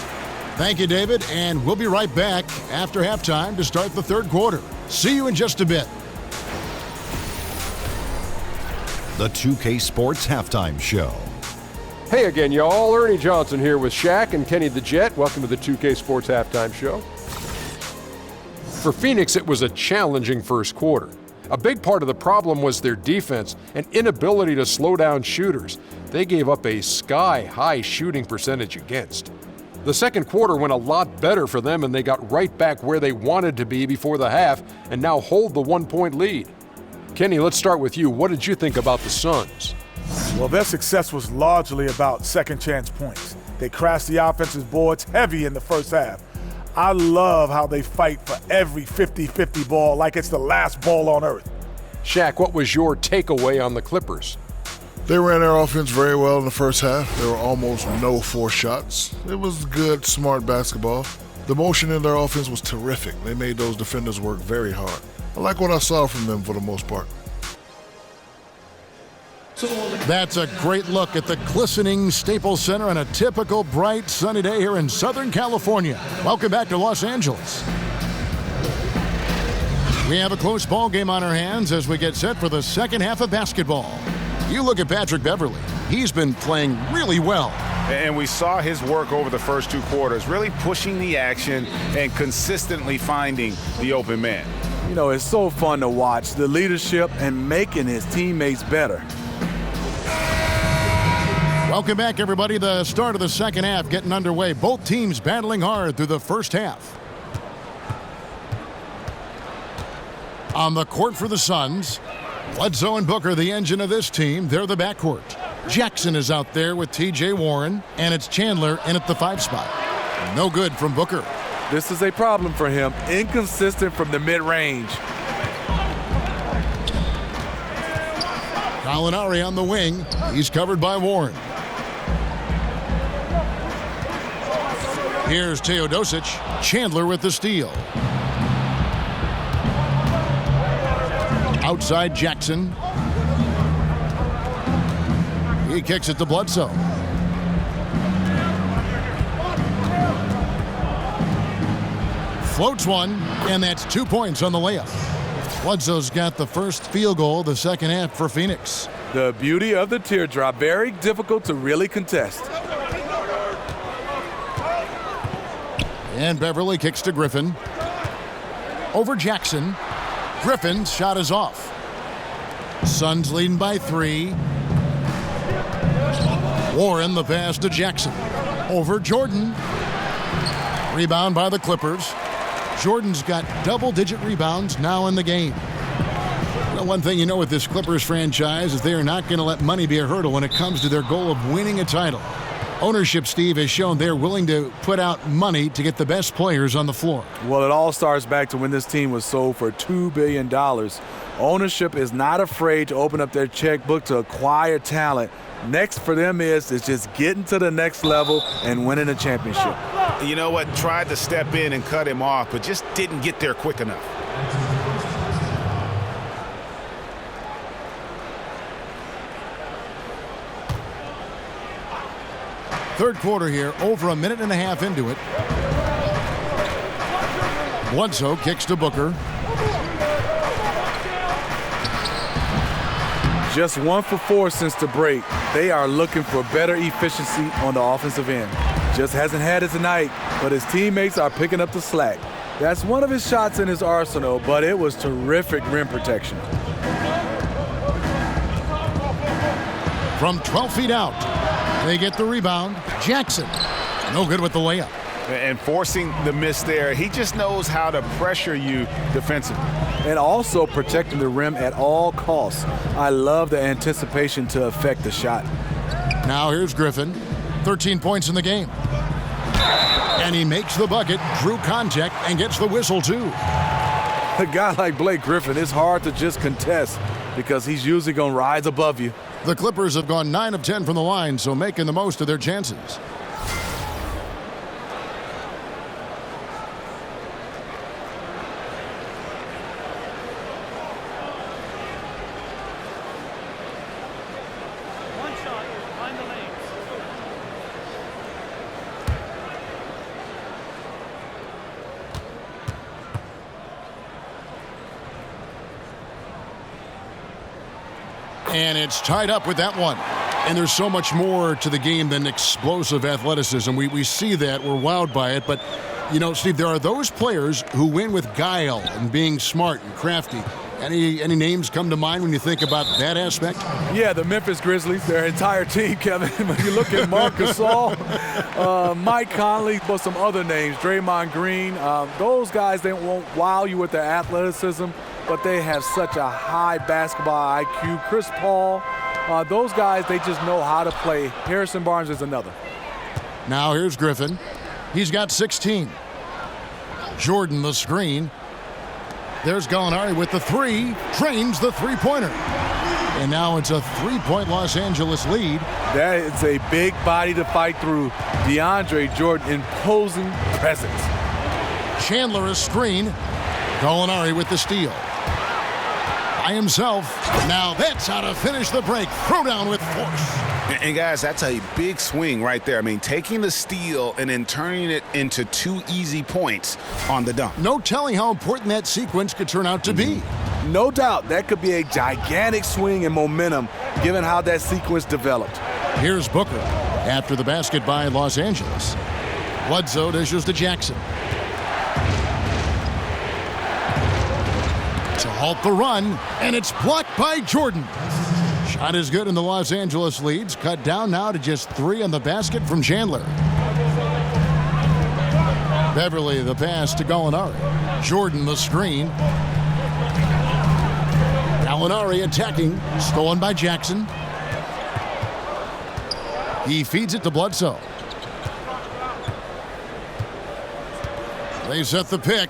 [SPEAKER 6] Thank you, David, and we'll be right back after halftime to start the third quarter. See you in just a bit.
[SPEAKER 14] The 2K Sports Halftime Show.
[SPEAKER 2] Hey again, y'all. Ernie Johnson here with Shaq and Kenny the Jet. Welcome to the 2K Sports Halftime Show. For Phoenix, it was a challenging first quarter. A big part of the problem was their defense and inability to slow down shooters. They gave up a sky-high shooting percentage against. The second quarter went a lot better for them, and they got right back where they wanted to be before the half and now hold the 1-point lead. Kenny, let's start with you. What did you think about the Suns?
[SPEAKER 15] Well, their success was largely about second chance points. They crashed the offensive boards heavy in the first half. I love how they fight for every 50-50 ball like it's the last ball on earth.
[SPEAKER 2] Shaq, what was your takeaway on the Clippers?
[SPEAKER 3] They ran their offense very well in the first half. There were almost no forced shots. It was good, smart basketball. The motion in their offense was terrific. They made those defenders work very hard. I like what I saw from them for the most part.
[SPEAKER 6] That's a great look at the glistening Staples Center on a typical bright, sunny day here in Southern California. Welcome back to Los Angeles. We have a close ball game on our hands as we get set for the second half of basketball. You look at Patrick Beverley. He's been playing really well.
[SPEAKER 8] And we saw his work over the first two quarters, really pushing the action and consistently finding the open man.
[SPEAKER 4] You know, it's so fun to watch the leadership and making his teammates better.
[SPEAKER 6] Welcome back, everybody. The start of the second half getting underway. Both teams battling hard through the first half. On the court for the Suns, Bledsoe and Booker, the engine of this team. They're the backcourt. Jackson is out there with T.J. Warren, and it's Chandler in at the 5 spot. No good from Booker.
[SPEAKER 4] This is a problem for him. Inconsistent from the mid-range.
[SPEAKER 6] Gallinari on the wing. He's covered by Warren. Here's Teodosic. Chandler with the steal. Outside Jackson. He kicks it to Bledsoe. Floats one, and that's 2 points on the layup. Bledsoe's got the first field goal of the second half for Phoenix.
[SPEAKER 4] The beauty of the teardrop, very difficult to really contest.
[SPEAKER 6] And Beverley kicks to Griffin. Over Jackson. Griffin's shot is off. Suns leading by 3. Warren the pass to Jackson. Over Jordan. Rebound by the Clippers. Jordan's got double-digit rebounds now in the game. Well, one thing you know with this Clippers franchise is they are not going to let money be a hurdle when it comes to their goal of winning a title. Ownership, Steve, has shown they're willing to put out money to get the best players on the floor.
[SPEAKER 4] Well, it all starts back to when this team was sold for $2 billion. Ownership is not afraid to open up their checkbook to acquire talent. Next for them is just getting to the next level and winning a championship.
[SPEAKER 8] You know what? Tried to step in and cut him off, but just didn't get there quick enough.
[SPEAKER 6] Third quarter here, over a minute and a half into it. Bledsoe kicks to Booker.
[SPEAKER 4] Just 1 for 4 since the break. They are looking for better efficiency on the offensive end. Just hasn't had it tonight, but his teammates are picking up the slack. That's one of his shots in his arsenal, but it was terrific rim protection.
[SPEAKER 6] From 12 feet out, they get the rebound. Jackson, no good with the layup.
[SPEAKER 8] And forcing the miss there, he just knows how to pressure you defensively.
[SPEAKER 4] And also protecting the rim at all costs. I love the anticipation to affect the shot.
[SPEAKER 6] Now here's Griffin, 13 points in the game. And he makes the bucket, drew contact, and gets the whistle too.
[SPEAKER 4] A guy like Blake Griffin is hard to just contest because he's usually going to rise above you.
[SPEAKER 6] The Clippers have gone 9 of 10 from the line, so making the most of their chances. And it's tied up with that one. And there's so much more to the game than explosive athleticism. We see that. We're wowed by it. But, you know, Steve, there are those players who win with guile and being smart and crafty. Any names come to mind when you think about that aspect?
[SPEAKER 4] Yeah, the Memphis Grizzlies, their entire team, Kevin. When you look at Marc Gasol, Mike Conley, but some other names, Draymond Green, those guys, they won't wow you with their athleticism, but they have such a high basketball IQ. Chris Paul, those guys, they just know how to play. Harrison Barnes is another.
[SPEAKER 6] Now here's Griffin. He's got 16. Jordan the screen. There's Gallinari with the three, drains the three-pointer. And now it's a three-point Los Angeles lead.
[SPEAKER 4] That is a big body to fight through. DeAndre Jordan, imposing presence.
[SPEAKER 6] Chandler a screen. Gallinari with the steal. By himself. Now that's how to finish the break. Throw down with force.
[SPEAKER 8] And guys, that's a big swing right there. I mean, taking the steal and then turning it into 2 easy points on the dunk.
[SPEAKER 6] No telling how important that sequence could turn out to be.
[SPEAKER 4] No doubt that could be a gigantic swing in momentum given how that sequence developed.
[SPEAKER 6] Here's Booker after the basket by Los Angeles. Bledsoe dishes to Jackson. To halt the run, and it's blocked by Jordan. Shot is good, and the Los Angeles leads cut down now to just 3 on the basket from Chandler. Beverly the pass to Gallinari. Jordan the screen. Gallinari attacking, stolen by Jackson. He feeds it to Bledsoe. They set the pick.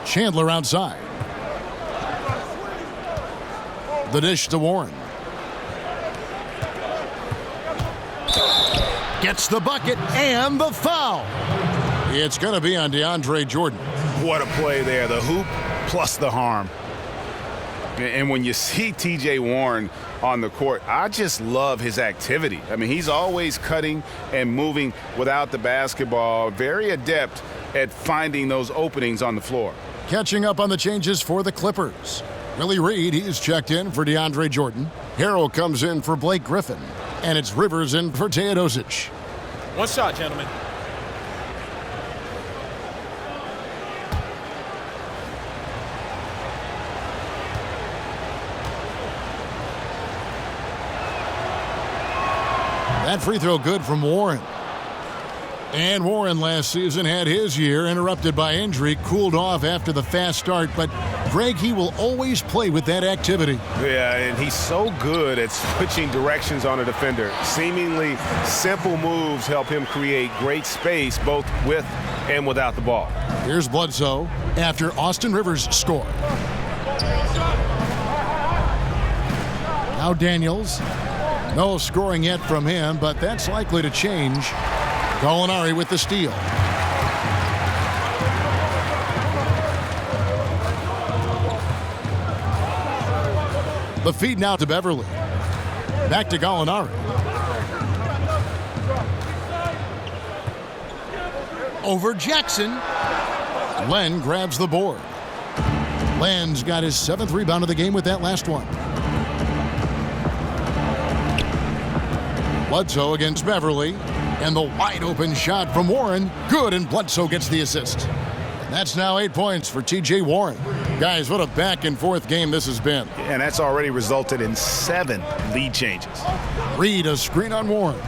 [SPEAKER 6] Chandler outside. The dish to Warren. Gets the bucket and the foul. It's going to be on DeAndre Jordan.
[SPEAKER 8] What a play there. The hoop plus the harm. And when you see TJ Warren on the court, I just love his activity. I mean, he's always cutting and moving without the basketball. Very adept at finding those openings on the floor.
[SPEAKER 6] Catching up on the changes for the Clippers. Willie Reed, he's checked in for DeAndre Jordan. Harrell comes in for Blake Griffin. And it's Rivers in for Teodosic.
[SPEAKER 9] One shot, gentlemen.
[SPEAKER 6] That free throw good from Warren. And Warren last season had his year interrupted by injury, cooled off after the fast start, but Greg, he will always play with that activity.
[SPEAKER 12] Yeah, and he's so good at switching directions on a defender. Seemingly simple moves help him create great space both with and without the ball.
[SPEAKER 6] Here's Bledsoe after Austin Rivers scored. Now Daniels. No scoring yet from him, but that's likely to change. Gallinari with the steal. The feed now to Beverly. Back to Gallinari. Over Jackson. Len grabs the board. Len's got his 7th rebound of the game with that last one. Bledsoe against Beverly. And the wide open shot from Warren. Good, and Bledsoe gets the assist. And that's now 8 points for TJ Warren. Guys, what a back and forth game this has been.
[SPEAKER 8] And that's already resulted in 7 lead changes.
[SPEAKER 6] Reed a screen on Warren.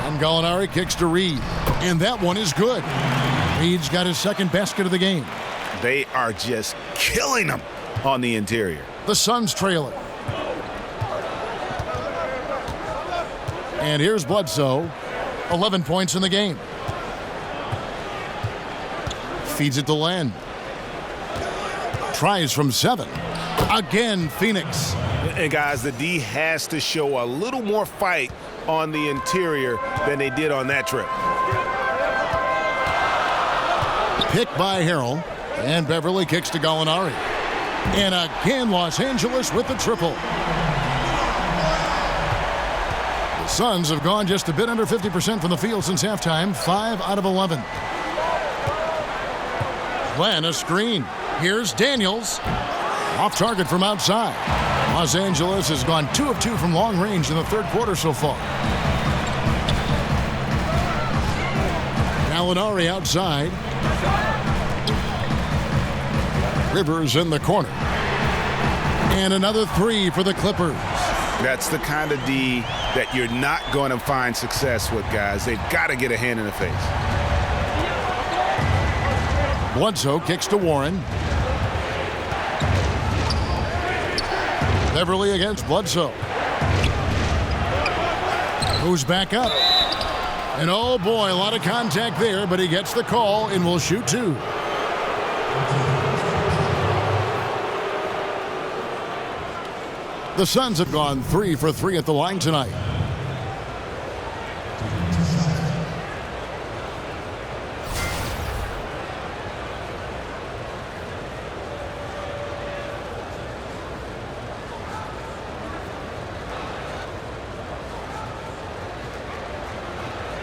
[SPEAKER 6] And Gallinari kicks to Reed. And that one is good. Reed's got his 2nd basket of the game.
[SPEAKER 8] They are just killing them on the interior.
[SPEAKER 6] The Suns trailing. And here's Bledsoe, 11 points in the game. Feeds it to Len. Tries from 7. Again, Phoenix.
[SPEAKER 12] And guys, the D has to show a little more fight on the interior than they did on that trip.
[SPEAKER 6] Picked by Harrell. And Beverly kicks to Gallinari. And again, Los Angeles with the triple. Suns have gone just a bit under 50% from the field since halftime, 5 out of 11. Len a screen. Here's Daniels. Off target from outside. Los Angeles has gone 2 of 2 from long range in the third quarter so far. Gallinari outside. Rivers in the corner. And another 3 for the Clippers.
[SPEAKER 8] That's the kind of D that you're not going to find success with, guys. They've got to get a hand in the face.
[SPEAKER 6] Bledsoe kicks to Warren. Beverly against Bledsoe. Moves back up. And oh boy, a lot of contact there, but he gets the call and will shoot 2. The Suns have gone 3 for 3 at the line tonight.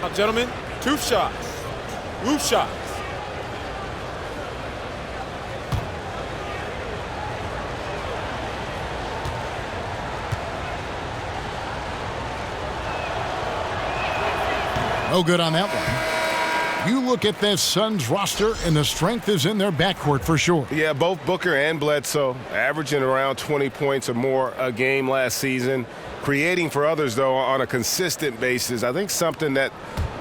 [SPEAKER 9] Now, gentlemen, 2 shots. Roof shots.
[SPEAKER 6] No good on that one. You look at this Suns roster, and the strength is in their backcourt for sure.
[SPEAKER 12] Yeah, both Booker and Bledsoe averaging around 20 points or more a game last season. Creating for others, though, on a consistent basis. I think something that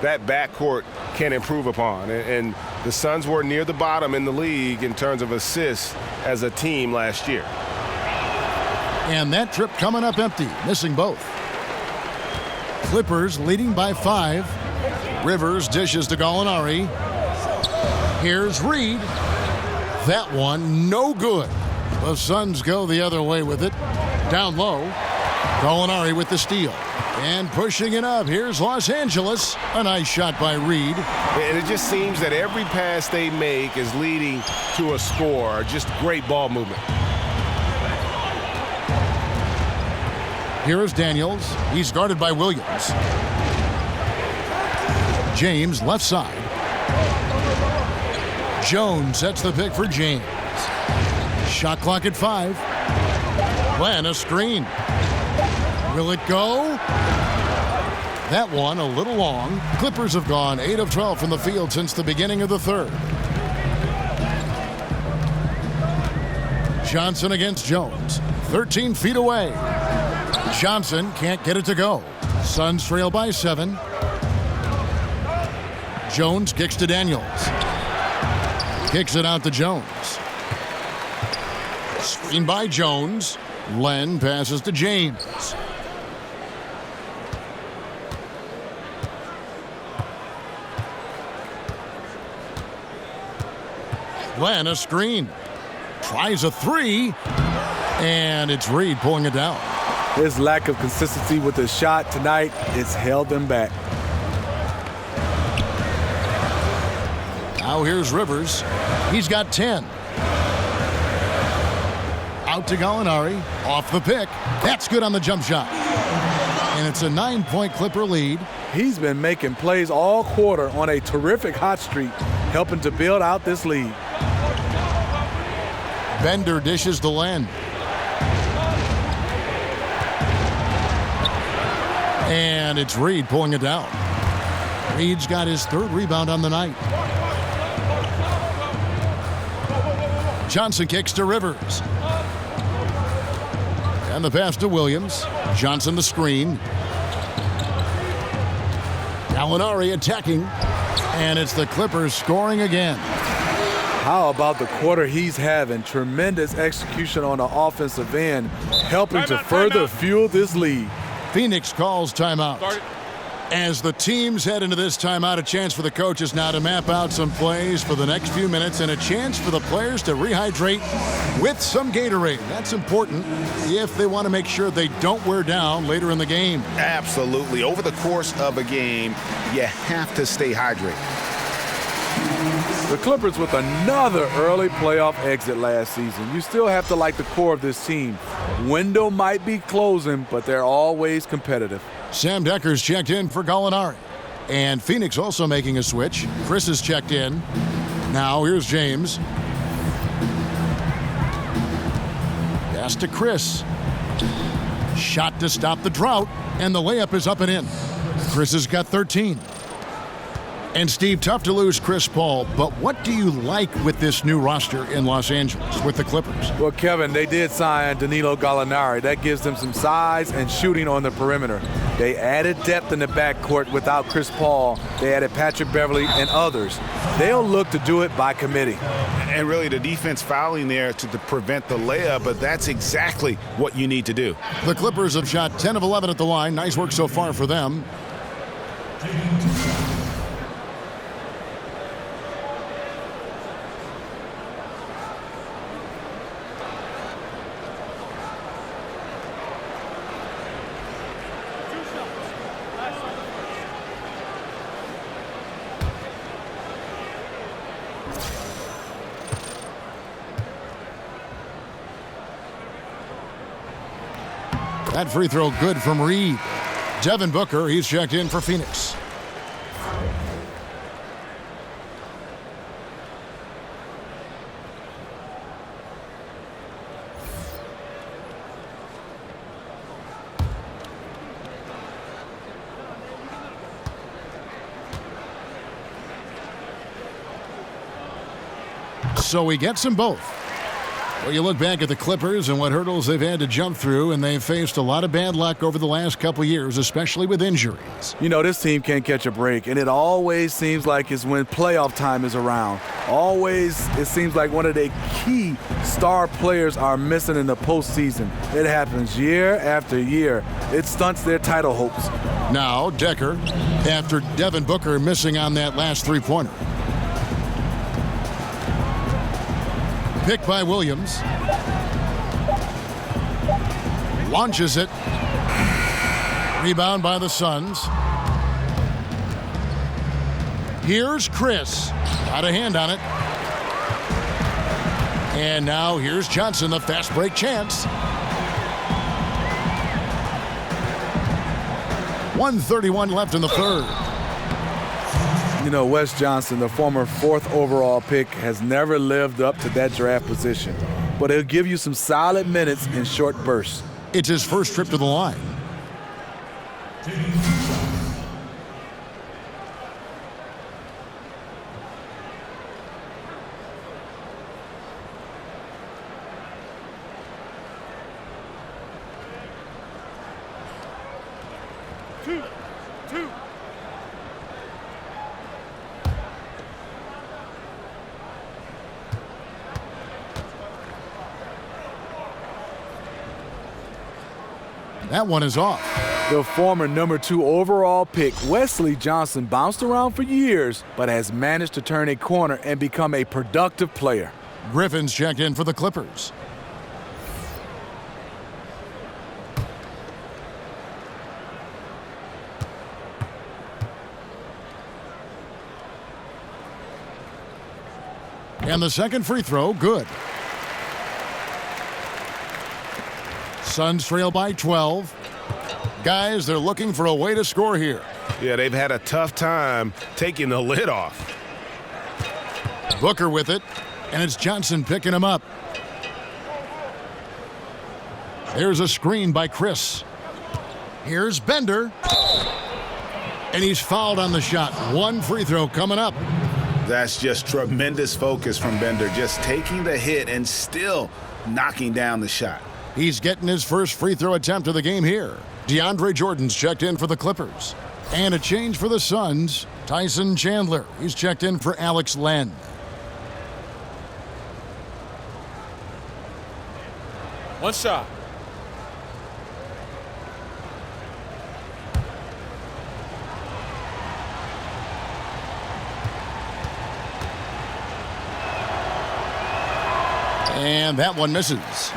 [SPEAKER 12] backcourt can improve upon. And the Suns were near the bottom in the league in terms of assists as a team last year.
[SPEAKER 6] And that trip coming up empty, missing both. Clippers leading by 5. Rivers dishes to Gallinari. Here's Reed. That one no good. The Suns go the other way with it. Down low. Gallinari with the steal. And pushing it up. Here's Los Angeles. A nice shot by Reed.
[SPEAKER 12] And it just seems that every pass they make is leading to a score. Just great ball movement.
[SPEAKER 6] Here is Daniels. He's guarded by Williams. James left side. Jones sets the pick for James. Shot clock at 5. Glenn a screen. Will it go? That one a little long. Clippers have gone 8 of 12 from the field since the beginning of the third. Johnson against Jones. 13 feet away. Johnson can't get it to go. Suns trail by 7. Jones kicks to Daniels. Kicks it out to Jones. Screen by Jones. Len passes to James. Len a screen. Tries a 3. And it's Reed pulling it down.
[SPEAKER 4] His lack of consistency with his shot tonight has held him back.
[SPEAKER 6] Now here's Rivers. He's got 10. Out to Gallinari. Off the pick. That's good on the jump shot. And it's a 9-point Clipper lead.
[SPEAKER 4] He's been making plays all quarter on a terrific hot streak, helping to build out this lead.
[SPEAKER 6] Bender dishes to Len. And it's Reed pulling it down. Reed's got his 3rd rebound on the night. Johnson kicks to Rivers. And the pass to Williams. Johnson the screen. Gallinari attacking. And it's the Clippers scoring again.
[SPEAKER 4] How about the quarter he's having? Tremendous execution on the offensive end, helping to further fuel this lead.
[SPEAKER 6] Phoenix calls timeout. As the teams head into this timeout, a chance for the coaches now to map out some plays for the next few minutes and a chance for the players to rehydrate with some Gatorade. That's important if they want to make sure they don't wear down later in the game.
[SPEAKER 8] Absolutely. Over the course of a game, you have to stay hydrated.
[SPEAKER 4] The Clippers with another early playoff exit last season. You still have to like the core of this team. Window might be closing, but they're always competitive.
[SPEAKER 6] Sam Decker's checked in for Gallinari. And Phoenix also making a switch. Chris is checked in. Now here's James. Pass to Chris. Shot to stop the drought, and the layup is up and in. Chris has got 13. And Steve, tough to lose Chris Paul, but what do you like with this new roster in Los Angeles with the Clippers?
[SPEAKER 4] Well, Kevin, they did sign Danilo Gallinari. That gives them some size and shooting on the perimeter. They added depth in the backcourt without Chris Paul. They added Patrick Beverley and others. They'll look to do it by committee.
[SPEAKER 8] And really the defense fouling there to prevent the layup, but that's exactly what you need to do.
[SPEAKER 6] The Clippers have shot 10 of 11 at the line. Nice work so far for them. That free throw good from Reed. Devin Booker, he's checked in for Phoenix. So he gets them both. Well, you look back at the Clippers and what hurdles they've had to jump through, and they've faced a lot of bad luck over the last couple years, especially with injuries.
[SPEAKER 4] You know, this team can't catch a break, and it always seems like it's when playoff time is around. Always, it seems like one of their key star players are missing in the postseason. It happens year after year. It stunts their title hopes.
[SPEAKER 6] Now, Decker, after Devin Booker missing on that last three-pointer. Picked by Williams. Launches it. Rebound by the Suns. Here's Chris. Got a hand on it. And now here's Johnson, the fast break chance. 1:31 left in the third.
[SPEAKER 4] You know, Wes Johnson, the former 4th overall pick, has never lived up to that draft position. But he'll give you some solid minutes in short bursts.
[SPEAKER 6] It's his first trip to the line.
[SPEAKER 9] Two.
[SPEAKER 6] That one is off.
[SPEAKER 4] The former number 2 overall pick, Wesley Johnson, bounced around for years, but has managed to turn a corner and become a productive player.
[SPEAKER 6] Griffin's checked in for the Clippers. And the second free throw, good. Suns trail by 12. Guys, they're looking for a way to score here.
[SPEAKER 12] Yeah, they've had a tough time taking the lid off.
[SPEAKER 6] Booker with it, and it's Johnson picking him up. There's a screen by Chris. Here's Bender. And he's fouled on the shot. One free throw coming up.
[SPEAKER 8] That's just tremendous focus from Bender, just taking the hit and still knocking down the shot.
[SPEAKER 6] He's getting his first free throw attempt of the game here. DeAndre Jordan's checked in for the Clippers. And a change for the Suns. Tyson Chandler, he's checked in for Alex Len.
[SPEAKER 9] One shot.
[SPEAKER 6] And that one misses.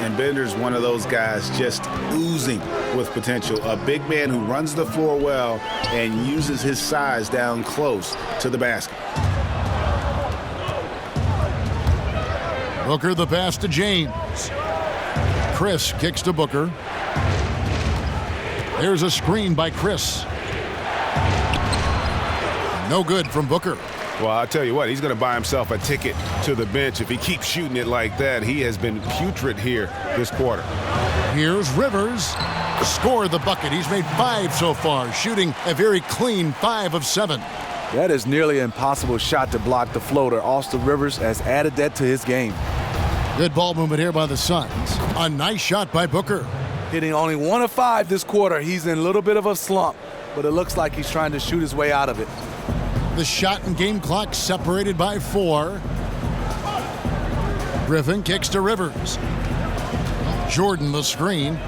[SPEAKER 8] And Bender's one of those guys just oozing with potential. A big man who runs the floor well and uses his size down close to the basket.
[SPEAKER 6] Booker the pass to James. Chris kicks to Booker. There's a screen by Chris. No good from Booker.
[SPEAKER 8] Well, I'll tell you what, he's going to buy himself a ticket to the bench if he keeps shooting it like that. He has been putrid here this quarter.
[SPEAKER 6] Here's Rivers. Scored the bucket. He's made 5 so far, shooting a very clean 5 of 7.
[SPEAKER 4] That is nearly an impossible shot to block the floater. Austin Rivers has added that to his game.
[SPEAKER 6] Good ball movement here by the Suns. A nice shot by Booker.
[SPEAKER 4] Hitting only 1 of 5 this quarter. He's in a little bit of a slump, but it looks like he's trying to shoot his way out of it.
[SPEAKER 6] The shot and game clock separated by 4. Griffin kicks to Rivers. Jordan the screen.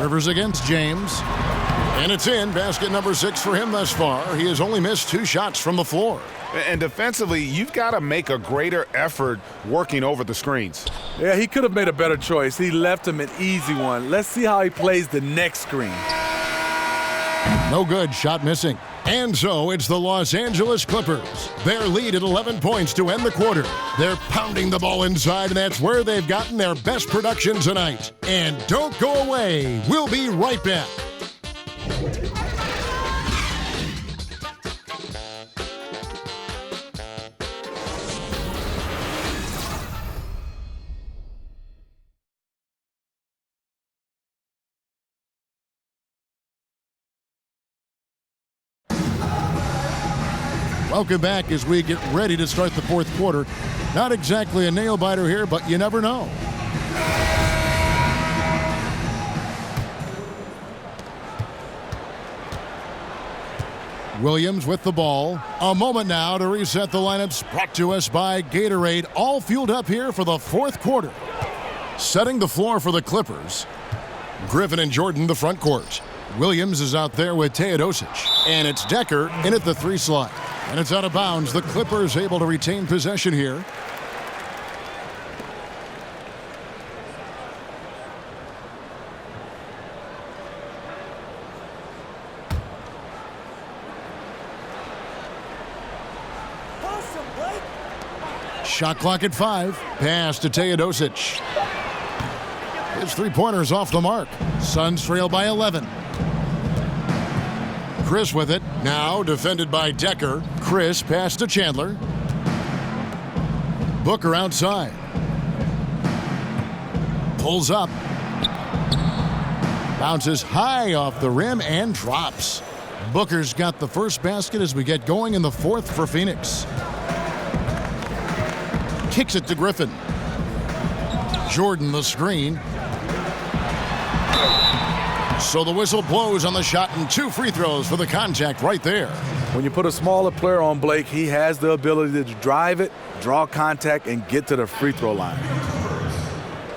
[SPEAKER 6] Rivers against James. And it's in. Basket number 6 for him thus far. He has only missed 2 shots from the floor.
[SPEAKER 8] And defensively, you've got to make a greater effort working over the screens.
[SPEAKER 4] Yeah, he could have made a better choice. He left him an easy one. Let's see how he plays the next screen.
[SPEAKER 6] No good. Shot missing. And so it's the Los Angeles Clippers. Their lead at 11 points to end the quarter. They're pounding the ball inside, and that's where they've gotten their best production tonight. And don't go away. We'll be right back. Welcome back as we get ready to start the fourth quarter. Not exactly a nail-biter here, but you never know. Williams with the ball. A moment now to reset the lineups, brought to us by Gatorade. All fueled up here for the fourth quarter. Setting the floor for the Clippers. Griffin and Jordan, the front court. Williams is out there with Teodosic. And it's Decker in at the 3 slot. And it's out of bounds. The Clippers able to retain possession here. Shot clock at 5. Pass to Teodosic. His 3-pointer's off the mark. Suns trail by 11. Chris with it. Now defended by Decker. Chris pass to Chandler. Booker outside. Pulls up. Bounces high off the rim and drops. Booker's got the first basket as we get going in the fourth for Phoenix. Kicks it to Griffin. Jordan the screen. So the whistle blows on the shot and 2 free throws for the contact right there.
[SPEAKER 4] When you put a smaller player on Blake, he has the ability to drive it, draw contact, and get to the free throw line.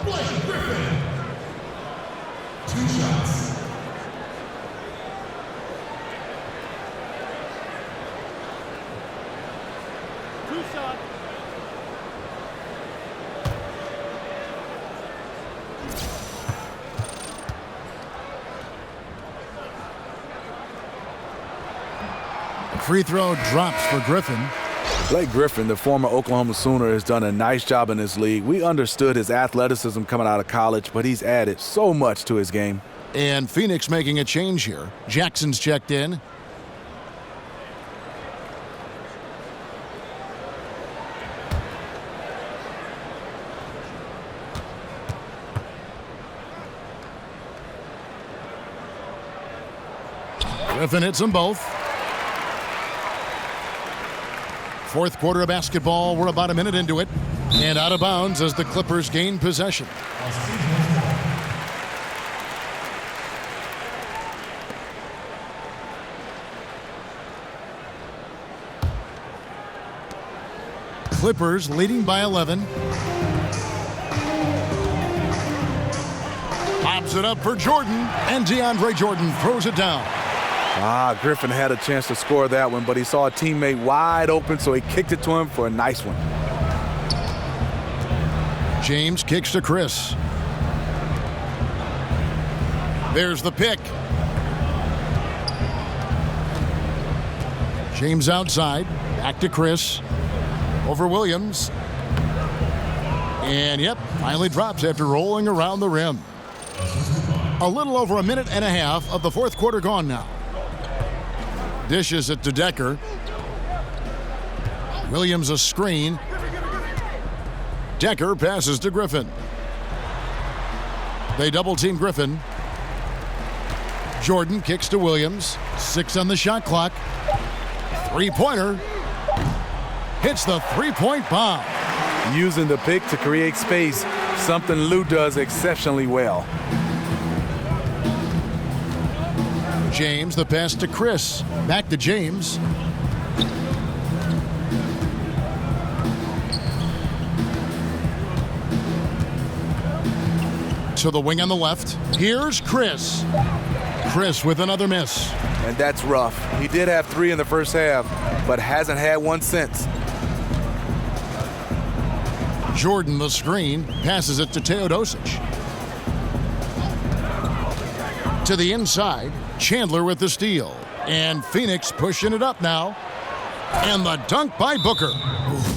[SPEAKER 11] Blake Griffin. 2 shots.
[SPEAKER 6] Free throw drops for Griffin.
[SPEAKER 4] Blake Griffin, the former Oklahoma Sooner, has done a nice job in this league. We understood his athleticism coming out of college, but he's added so much to his game.
[SPEAKER 6] And Phoenix making a change here. Jackson's checked in. Griffin hits them both. Fourth quarter of basketball. We're about a minute into it. And out of bounds as the Clippers gain possession. Clippers leading by 11. Pops it up for Jordan. And DeAndre Jordan throws it down.
[SPEAKER 4] Griffin had a chance to score that one, but he saw a teammate wide open, so he kicked it to him for a nice one.
[SPEAKER 6] James kicks to Chris. There's the pick. James outside. Back to Chris. Over Williams. And yep, finally drops after rolling around the rim. A little over a minute and a half of the fourth quarter gone now. Dishes it to Decker. Williams a screen. Decker passes to Griffin. They double team Griffin. Jordan kicks to Williams. 6 on the shot clock. Three-pointer. Hits the three-point bomb.
[SPEAKER 4] Using the pick to create space, something Lou does exceptionally well.
[SPEAKER 6] James, the pass to Chris. Back to James. To the wing on the left. Here's Chris. Chris with another miss.
[SPEAKER 4] And that's rough. He did have 3 in the first half, but hasn't had one since.
[SPEAKER 6] Jordan, the screen, passes it to Teodosic. To the inside, Chandler with the steal. And Phoenix pushing it up now. And the dunk by Booker.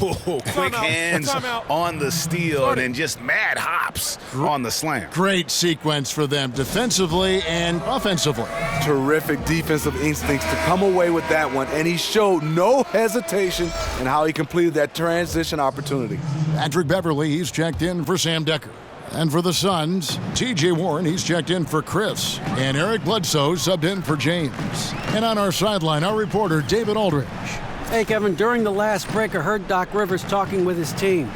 [SPEAKER 8] Ooh, quick hands on the steal and then just mad hops on the slam.
[SPEAKER 6] Great sequence for them defensively and offensively.
[SPEAKER 4] Terrific defensive instincts to come away with that one, and he showed no hesitation in how he completed that transition opportunity.
[SPEAKER 6] Patrick Beverly, he's checked in for Sam Decker. And for the Suns, T.J. Warren, he's checked in for Chris. And Eric Bledsoe subbed in for James. And on our sideline, our reporter, David Aldridge.
[SPEAKER 7] Hey, Kevin, during the last break, I heard Doc Rivers talking with his team.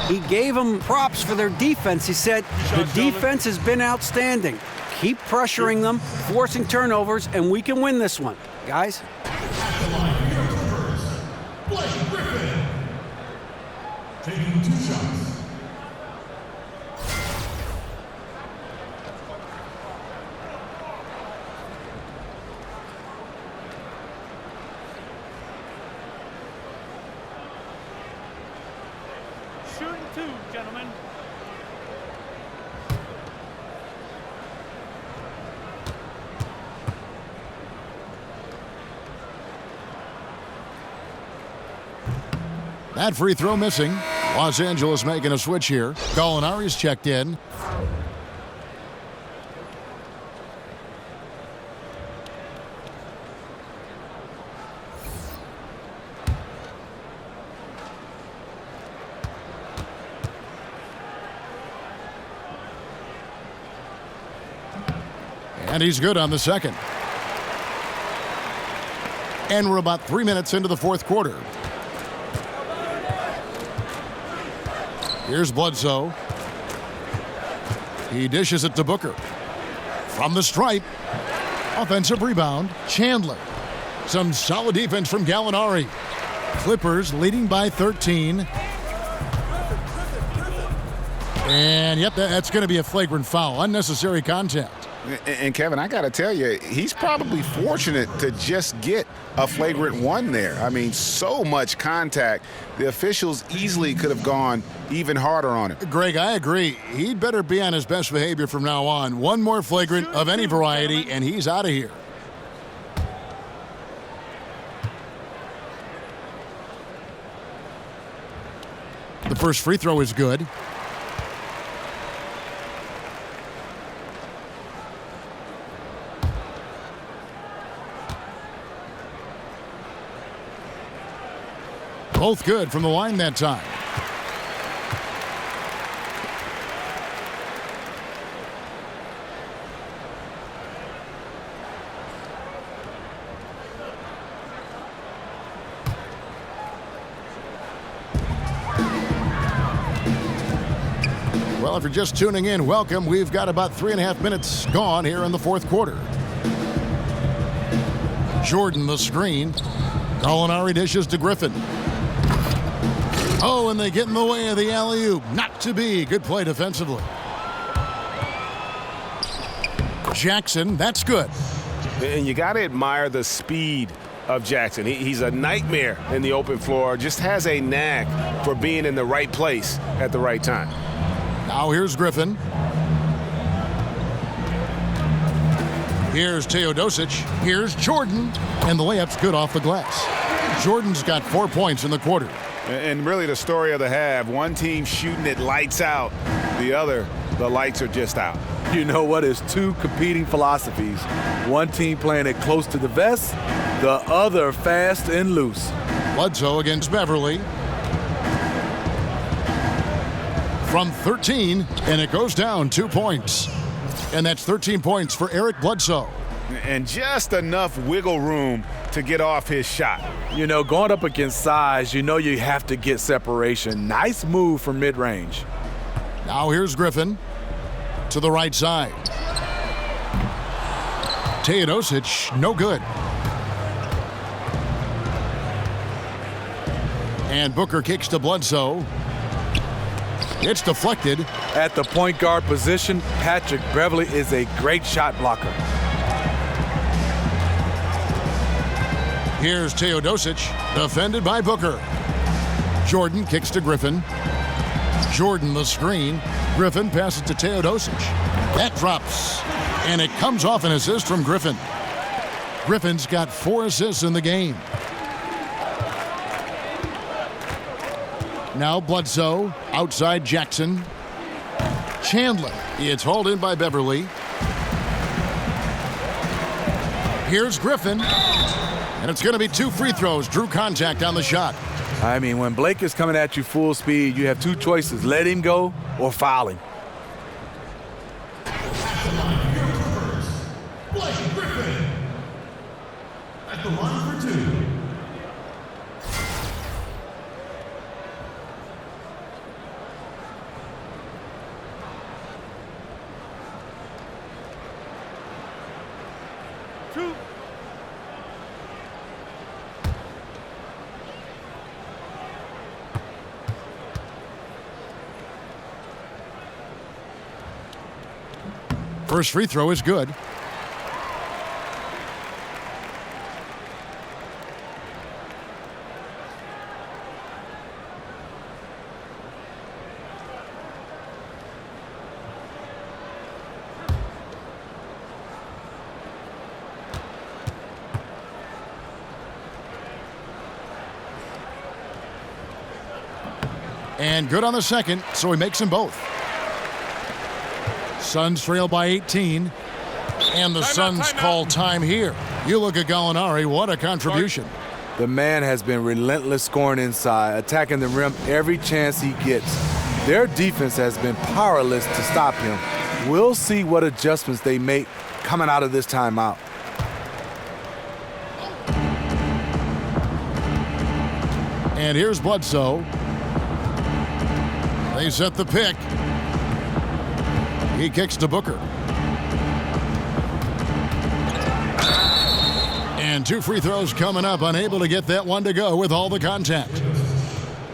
[SPEAKER 7] He gave them props for their defense. He said, the defense has been outstanding. Keep pressuring them, forcing turnovers, and we can win this one. Guys?
[SPEAKER 11] Blake Griffin. Taking 2 shots.
[SPEAKER 16] Shooting 2, gentlemen.
[SPEAKER 6] That free throw missing. Los Angeles making a switch here. Gallinari's checked in. And he's good on the second. And we're about 3 minutes into the fourth quarter. Here's Bledsoe. He dishes it to Booker. From the stripe. Offensive rebound. Chandler. Some solid defense from Gallinari. Clippers leading by 13. And yep, that's going to be a flagrant foul. Unnecessary contact.
[SPEAKER 8] And Kevin, I got to tell you, he's probably fortunate to just get a flagrant 1 there. I mean, so much contact. The officials easily could have gone even harder on it.
[SPEAKER 6] Greg, I agree. He'd better be on his best behavior from now on. One more flagrant of any variety, and he's out of here. The first free throw is good. Both good from the line that time. Well, if you're just tuning in, welcome. We've got about 3.5 minutes gone here in the fourth quarter. Jordan, the screen. Gallinari dishes to Griffin. Oh, and they get in the way of the alley-oop. Not to be. Good play defensively. Jackson, that's good.
[SPEAKER 12] And you got to admire the speed of Jackson. He's a nightmare in the open floor. Just has a knack for being in the right place at the right time.
[SPEAKER 6] Now here's Griffin. Here's Teodosic. Here's Jordan. And the layup's good off the glass. Jordan's got 4 points in the quarter.
[SPEAKER 8] And really the story of the half, one team shooting it lights out, the other, the lights are just out.
[SPEAKER 4] You know what? It's 2 competing philosophies. One team playing it close to the vest, The other fast and loose.
[SPEAKER 6] Bledsoe against Beverly. From 13, and it goes down 2 points. And that's 13 points for Eric Bledsoe.
[SPEAKER 8] And just enough wiggle room to get off his shot.
[SPEAKER 4] You know, going up against size, you know you have to get separation. Nice move from mid-range.
[SPEAKER 6] Now here's Griffin to the right side. Teodosic, no good. And Booker kicks to Bledsoe. It's deflected.
[SPEAKER 4] At the point guard position, Patrick Beverly is a great shot blocker.
[SPEAKER 6] Here's Teodosic, defended by Booker. Jordan kicks to Griffin. Jordan the screen. Griffin passes to Teodosic. That drops, and it comes off an assist from Griffin. Griffin's got 4 assists in the game. Now Bledsoe, outside Jackson. Chandler, it's hauled in by Beverly. Here's Griffin, and it's going to be 2 free throws. Drew contact on the shot.
[SPEAKER 4] I mean, when Blake is coming at you full speed, you have 2 choices. Let him go or foul him.
[SPEAKER 11] Blake Griffin at the line for 2.
[SPEAKER 6] First free throw is good. And good on the second, so he makes them both. Suns trail by 18. And the Suns call time here. You look at Gallinari, what a contribution.
[SPEAKER 4] The man has been relentless scoring inside, attacking the rim every chance he gets. Their defense has been powerless to stop him. We'll see what adjustments they make coming out of this timeout.
[SPEAKER 6] And here's Bledsoe. They set the pick. He kicks to Booker. And 2 free throws coming up, unable to get that one to go with all the contact.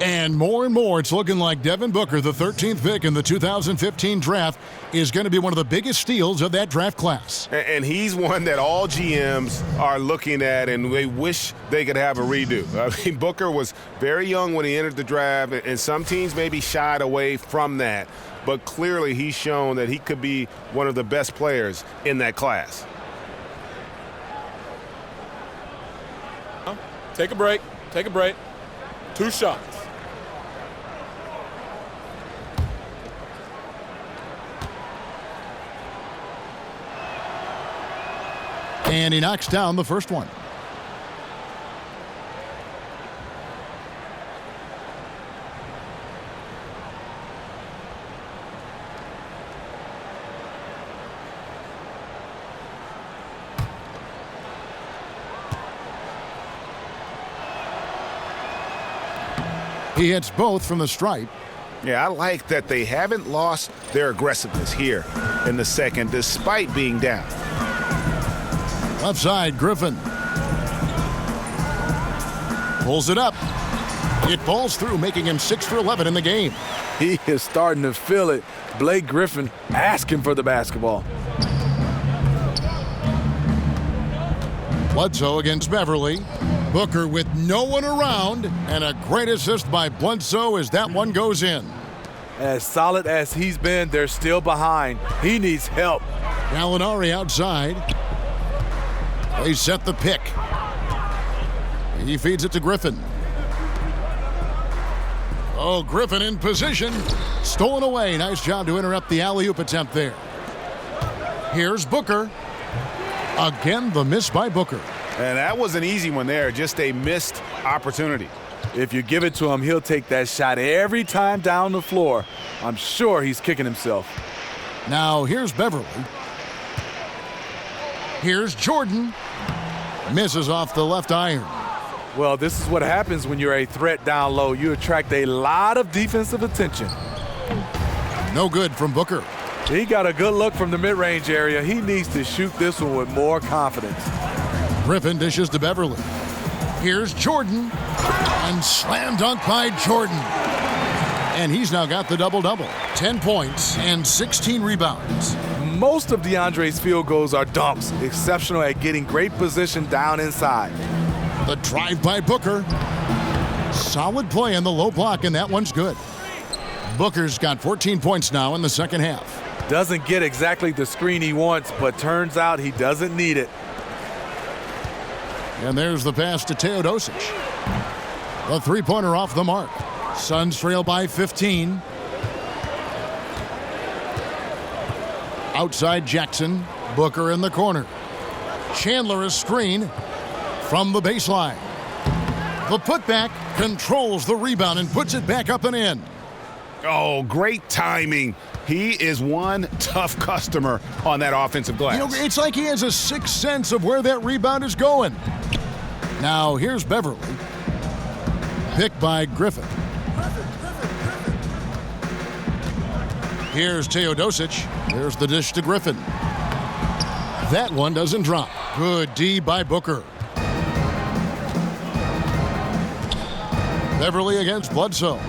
[SPEAKER 6] And more, it's looking like Devin Booker, the 13th pick in the 2015 draft, is going to be one of the biggest steals of that draft class.
[SPEAKER 8] And he's one that all GMs are looking at, and they wish they could have a redo. I mean, Booker was very young when he entered the draft, and some teams maybe shied away from that. But clearly he's shown that he could be one of the best players in that class.
[SPEAKER 9] Take a break. Take a break. 2 shots.
[SPEAKER 6] And he knocks down the first one. He hits both from the stripe.
[SPEAKER 8] Yeah, I like that they haven't lost their aggressiveness here in the second, despite being down.
[SPEAKER 6] Left side, Griffin. Pulls it up. It falls through, making him 6 for 11 in the game.
[SPEAKER 4] He is starting to feel it. Blake Griffin asking for the basketball.
[SPEAKER 6] Bledsoe against Beverly. Booker with no one around, and a great assist by Bledsoe as that one goes in.
[SPEAKER 4] As solid as he's been, they're still behind. He needs help.
[SPEAKER 6] Gallinari outside. They set the pick. He feeds it to Griffin. Oh, Griffin in position. Stolen away. Nice job to interrupt the alley-oop attempt there. Here's Booker. Again, the miss by Booker.
[SPEAKER 8] And that was an easy one there, just a missed opportunity.
[SPEAKER 4] If you give it to him, he'll take that shot every time down the floor. I'm sure he's kicking himself.
[SPEAKER 6] Now here's Beverly. Here's Jordan. Misses off the left iron.
[SPEAKER 4] Well, this is what happens when you're a threat down low. You attract a lot of defensive attention.
[SPEAKER 6] No good from Booker.
[SPEAKER 4] He got a good look from the mid-range area. He needs to shoot this one with more confidence.
[SPEAKER 6] Griffin dishes to Beverly. Here's Jordan. And slam dunk by Jordan. And he's now got the double-double. 10 points and 16 rebounds.
[SPEAKER 4] Most of DeAndre's field goals are dunks. Exceptional at getting great position down inside.
[SPEAKER 6] The drive by Booker. Solid play in the low block, and that one's good. Booker's got 14 points now in the second half.
[SPEAKER 4] Doesn't get exactly the screen he wants, but turns out he doesn't need it.
[SPEAKER 6] And there's the pass to Teodosic. The three-pointer off the mark. Suns trail by 15. Outside Jackson. Booker in the corner. Chandler a screen from the baseline. The putback controls the rebound and puts it back up and in.
[SPEAKER 8] Oh, great timing. He is one tough customer on that offensive glass.
[SPEAKER 6] You know, it's like he has a sixth sense of where that rebound is going. Now here's Beverly. Picked by Griffin. Here's Teodosic. There's the dish to Griffin. That one doesn't drop. Good D by Booker. Beverly against Bledsoe.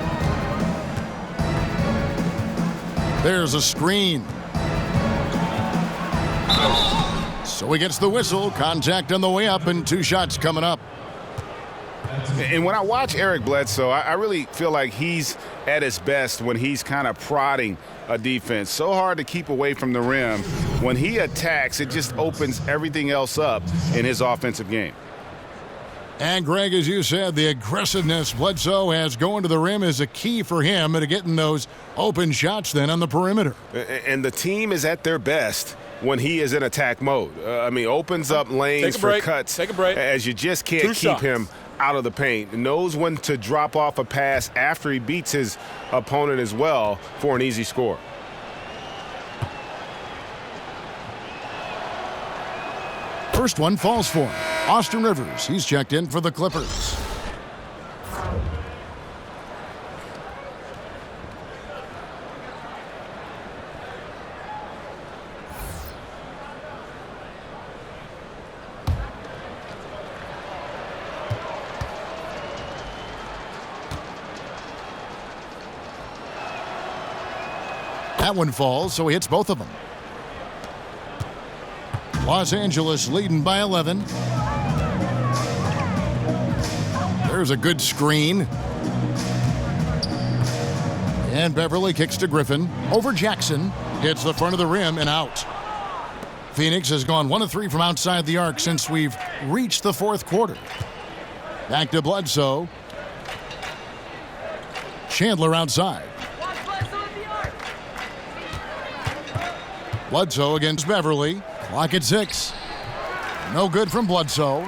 [SPEAKER 6] There's a screen. So he gets the whistle. Contact on the way up and two shots coming up.
[SPEAKER 8] And when I watch Eric Bledsoe, I really feel like he's at his best when he's kind of prodding a defense. So hard to keep away from the rim. When he attacks, it just opens everything else up in his offensive game.
[SPEAKER 6] And Greg, as you said, the aggressiveness Bledsoe has going to the rim is a key for him to getting those open shots then on the perimeter.
[SPEAKER 8] And the team is at their best when he is in attack mode. Opens up lanes for cuts.
[SPEAKER 9] Take a break.
[SPEAKER 8] As you just can't keep him out of the paint. Knows when to drop off a pass after he beats his opponent as well for an easy score.
[SPEAKER 6] First one falls for him. Austin Rivers, he's checked in for the Clippers. That one falls, so he hits both of them. Los Angeles leading by 11. There's a good screen. And Beverly kicks to Griffin. Over Jackson. Hits the front of the rim and out. Phoenix has gone 1 of 3 from outside the arc since we've reached the fourth quarter. Back to Bledsoe. Chandler outside. Bledsoe against Beverly. Clock at 6. No good from Bledsoe.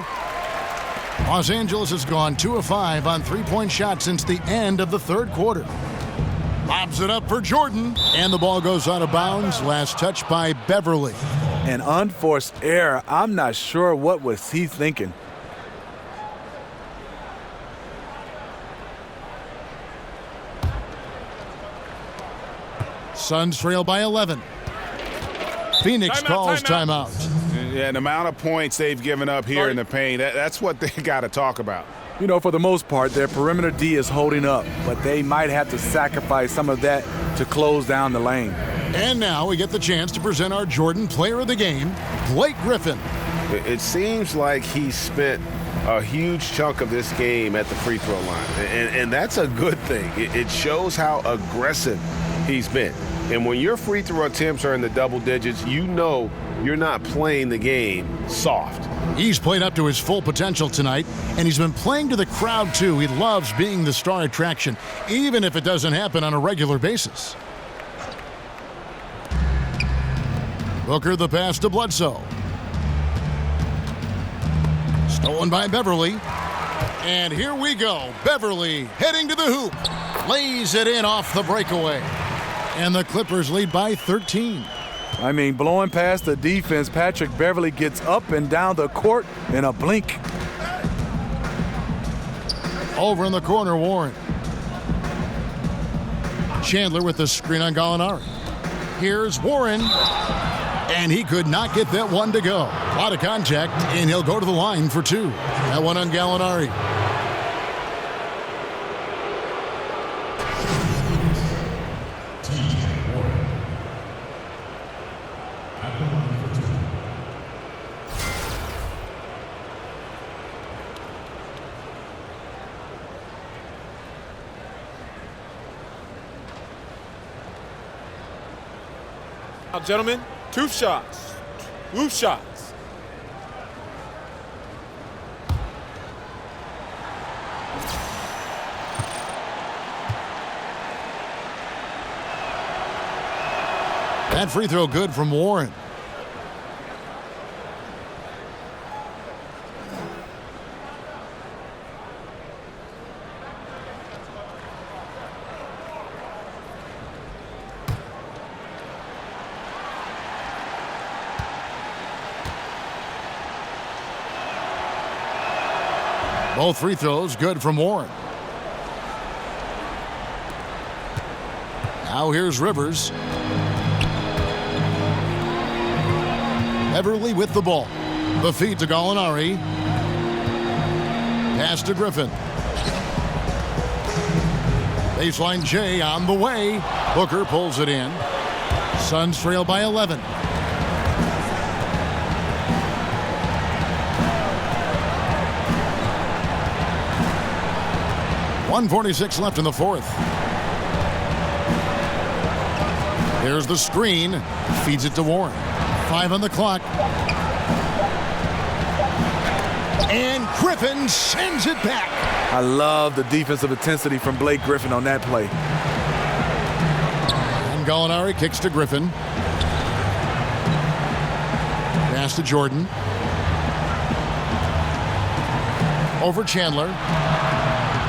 [SPEAKER 6] Los Angeles has gone 2 of 5 on three-point shots since the end of the third quarter. Lobs it up for Jordan, and the ball goes out of bounds. Last touch by Beverly.
[SPEAKER 4] An unforced error. I'm not sure what was he thinking.
[SPEAKER 6] Suns trail by 11. Phoenix calls timeout.
[SPEAKER 8] Yeah, the amount of points they've given up here in the paint, that's what they got to talk about.
[SPEAKER 4] You know, for the most part, their perimeter D is holding up, but they might have to sacrifice some of that to close down the lane.
[SPEAKER 6] And now we get the chance to present our Jordan Player of the Game, Blake Griffin.
[SPEAKER 12] It seems like he spent a huge chunk of this game at the free throw line, and that's a good thing. It shows how aggressive he's been. And when your free throw attempts are in the double digits, you know you're not playing the game soft.
[SPEAKER 6] He's played up to his full potential tonight, and he's been playing to the crowd, too. He loves being the star attraction, even if it doesn't happen on a regular basis. Booker the pass to Bledsoe. Stolen by Beverly. And here we go. Beverly heading to the hoop. Lays it in off the breakaway. And the Clippers lead by 13.
[SPEAKER 4] I mean, blowing past the defense, Patrick Beverly gets up and down the court in a blink.
[SPEAKER 6] Over in the corner, Warren. Chandler with the screen on Gallinari. Here's Warren. And he could not get that one to go. A lot of contact, and he'll go to the line for two. That one on Gallinari.
[SPEAKER 9] Now, gentlemen, two shots. Roof shots.
[SPEAKER 6] That free throw good from Warren. Both free throws good from Warren. Now here's Rivers. Beverly with the ball. The feed to Gallinari. Pass to Griffin. Baseline J on the way. Booker pulls it in. Suns trail by 11. .146 left in the fourth. There's the screen. Feeds it to Warren. 5 on the clock. And Griffin sends it back.
[SPEAKER 4] I love the defensive intensity from Blake Griffin on that play.
[SPEAKER 6] And Gallinari kicks to Griffin. Pass to Jordan. Over Chandler.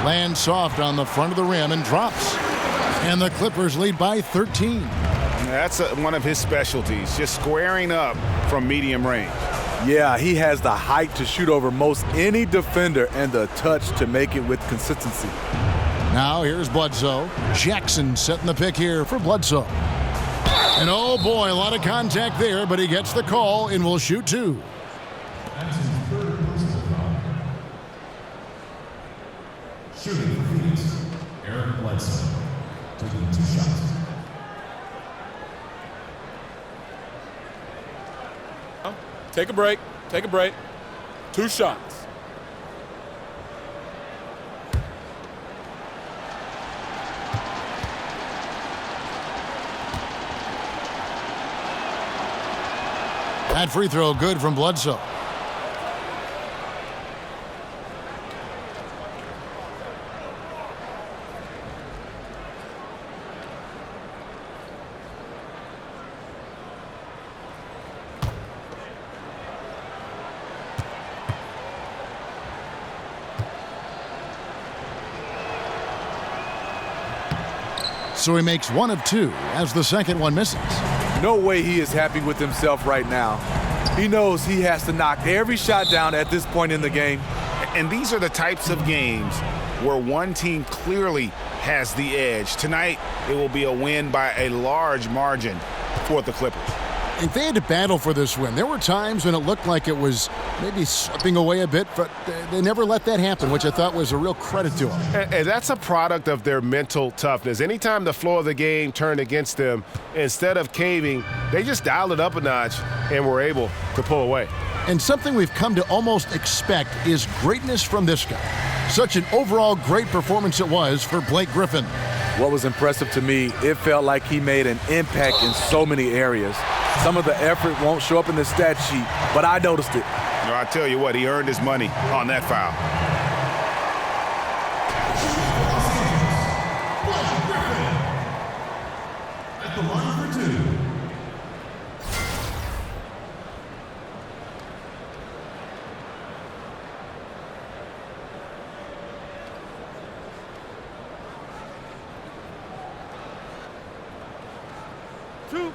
[SPEAKER 6] Lands soft on the front of the rim and drops. And the Clippers lead by 13.
[SPEAKER 8] That's one of his specialties, just squaring up from medium range.
[SPEAKER 4] Yeah, he has the height to shoot over most any defender and the touch to make it with consistency.
[SPEAKER 6] Now here's Bledsoe. Jackson setting the pick here for Bledsoe. And oh boy, a lot of contact there, but he gets the call and will shoot two.
[SPEAKER 11] Shooting for Phoenix, Eric Bledsoe, taking 2 shots.
[SPEAKER 9] Take a break. Take a break. 2 shots.
[SPEAKER 6] That free throw good from Bledsoe. So he makes 1 of 2 as the second one misses.
[SPEAKER 4] No way he is happy with himself right now. He knows he has to knock every shot down at this point in the game.
[SPEAKER 8] And these are the types of games where one team clearly has the edge. Tonight, it will be a win by a large margin for the Clippers.
[SPEAKER 6] And they had to battle for this win. There were times when it looked like it was maybe slipping away a bit, but they never let that happen, which I thought was a real credit to them.
[SPEAKER 12] And that's a product of their mental toughness. Anytime the flow of the game turned against them, instead of caving, they just dialed it up a notch and were able to pull away.
[SPEAKER 6] And something we've come to almost expect is greatness from this guy. Such an overall great performance it was for Blake Griffin.
[SPEAKER 4] What was impressive to me, it felt like he made an impact in so many areas. Some of the effort won't show up in the stat sheet, but I noticed it.
[SPEAKER 8] No, I tell you what, he earned his money on that foul.
[SPEAKER 11] At the line for 2.
[SPEAKER 16] 2.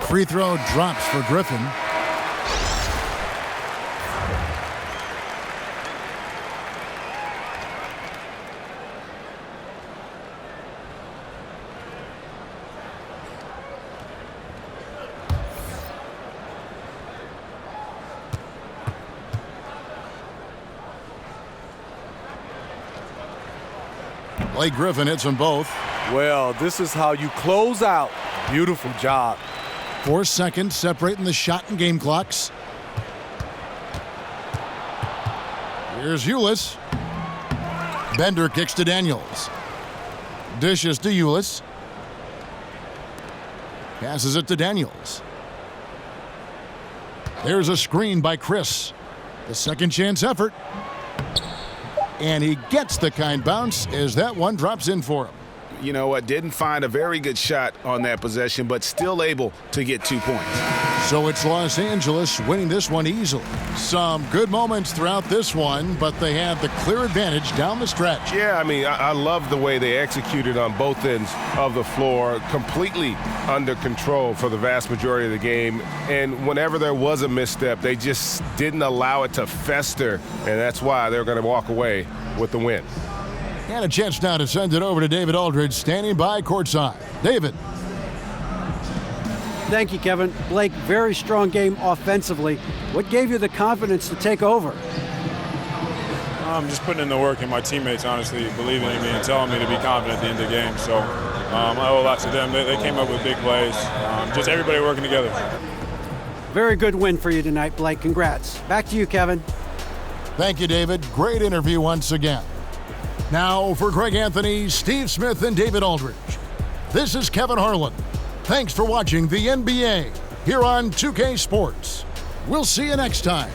[SPEAKER 6] Free throw drops for Griffin. Blake Griffin hits them both.
[SPEAKER 4] Well, this is how you close out. Beautiful job.
[SPEAKER 6] 4 seconds separating the shot and game clocks. Here's Ulis. Bender kicks to Daniels. Dishes to Ulis. Passes it to Daniels. There's a screen by Chris. The second chance effort. And he gets the kind bounce as that one drops in for him.
[SPEAKER 8] You know what? Didn't find a very good shot on that possession, but still able to get 2 points.
[SPEAKER 6] So it's Los Angeles winning this one easily. Some good moments throughout this one, but they had the clear advantage down the stretch.
[SPEAKER 12] Yeah, I mean, I love the way they executed on both ends of the floor, completely under control for the vast majority of the game. And whenever there was a misstep, they just didn't allow it to fester, and that's why they're going to walk away with the win.
[SPEAKER 6] And a chance now to send it over to David Aldridge, standing by courtside. David.
[SPEAKER 7] Thank you, Kevin. Blake, very strong game offensively. What gave you the confidence to take over?
[SPEAKER 9] Just putting in the work, and my teammates honestly believing in me and telling me to be confident at the end of the game. So I owe a lot to them. They came up with big plays. Just everybody working together.
[SPEAKER 7] Very good win for you tonight, Blake. Congrats. Back to you, Kevin.
[SPEAKER 6] Thank you, David. Great interview once again. Now for Greg Anthony, Steve Smith, and David Aldridge. This is Kevin Harlan. Thanks for watching the NBA here on 2K Sports. We'll see you next time.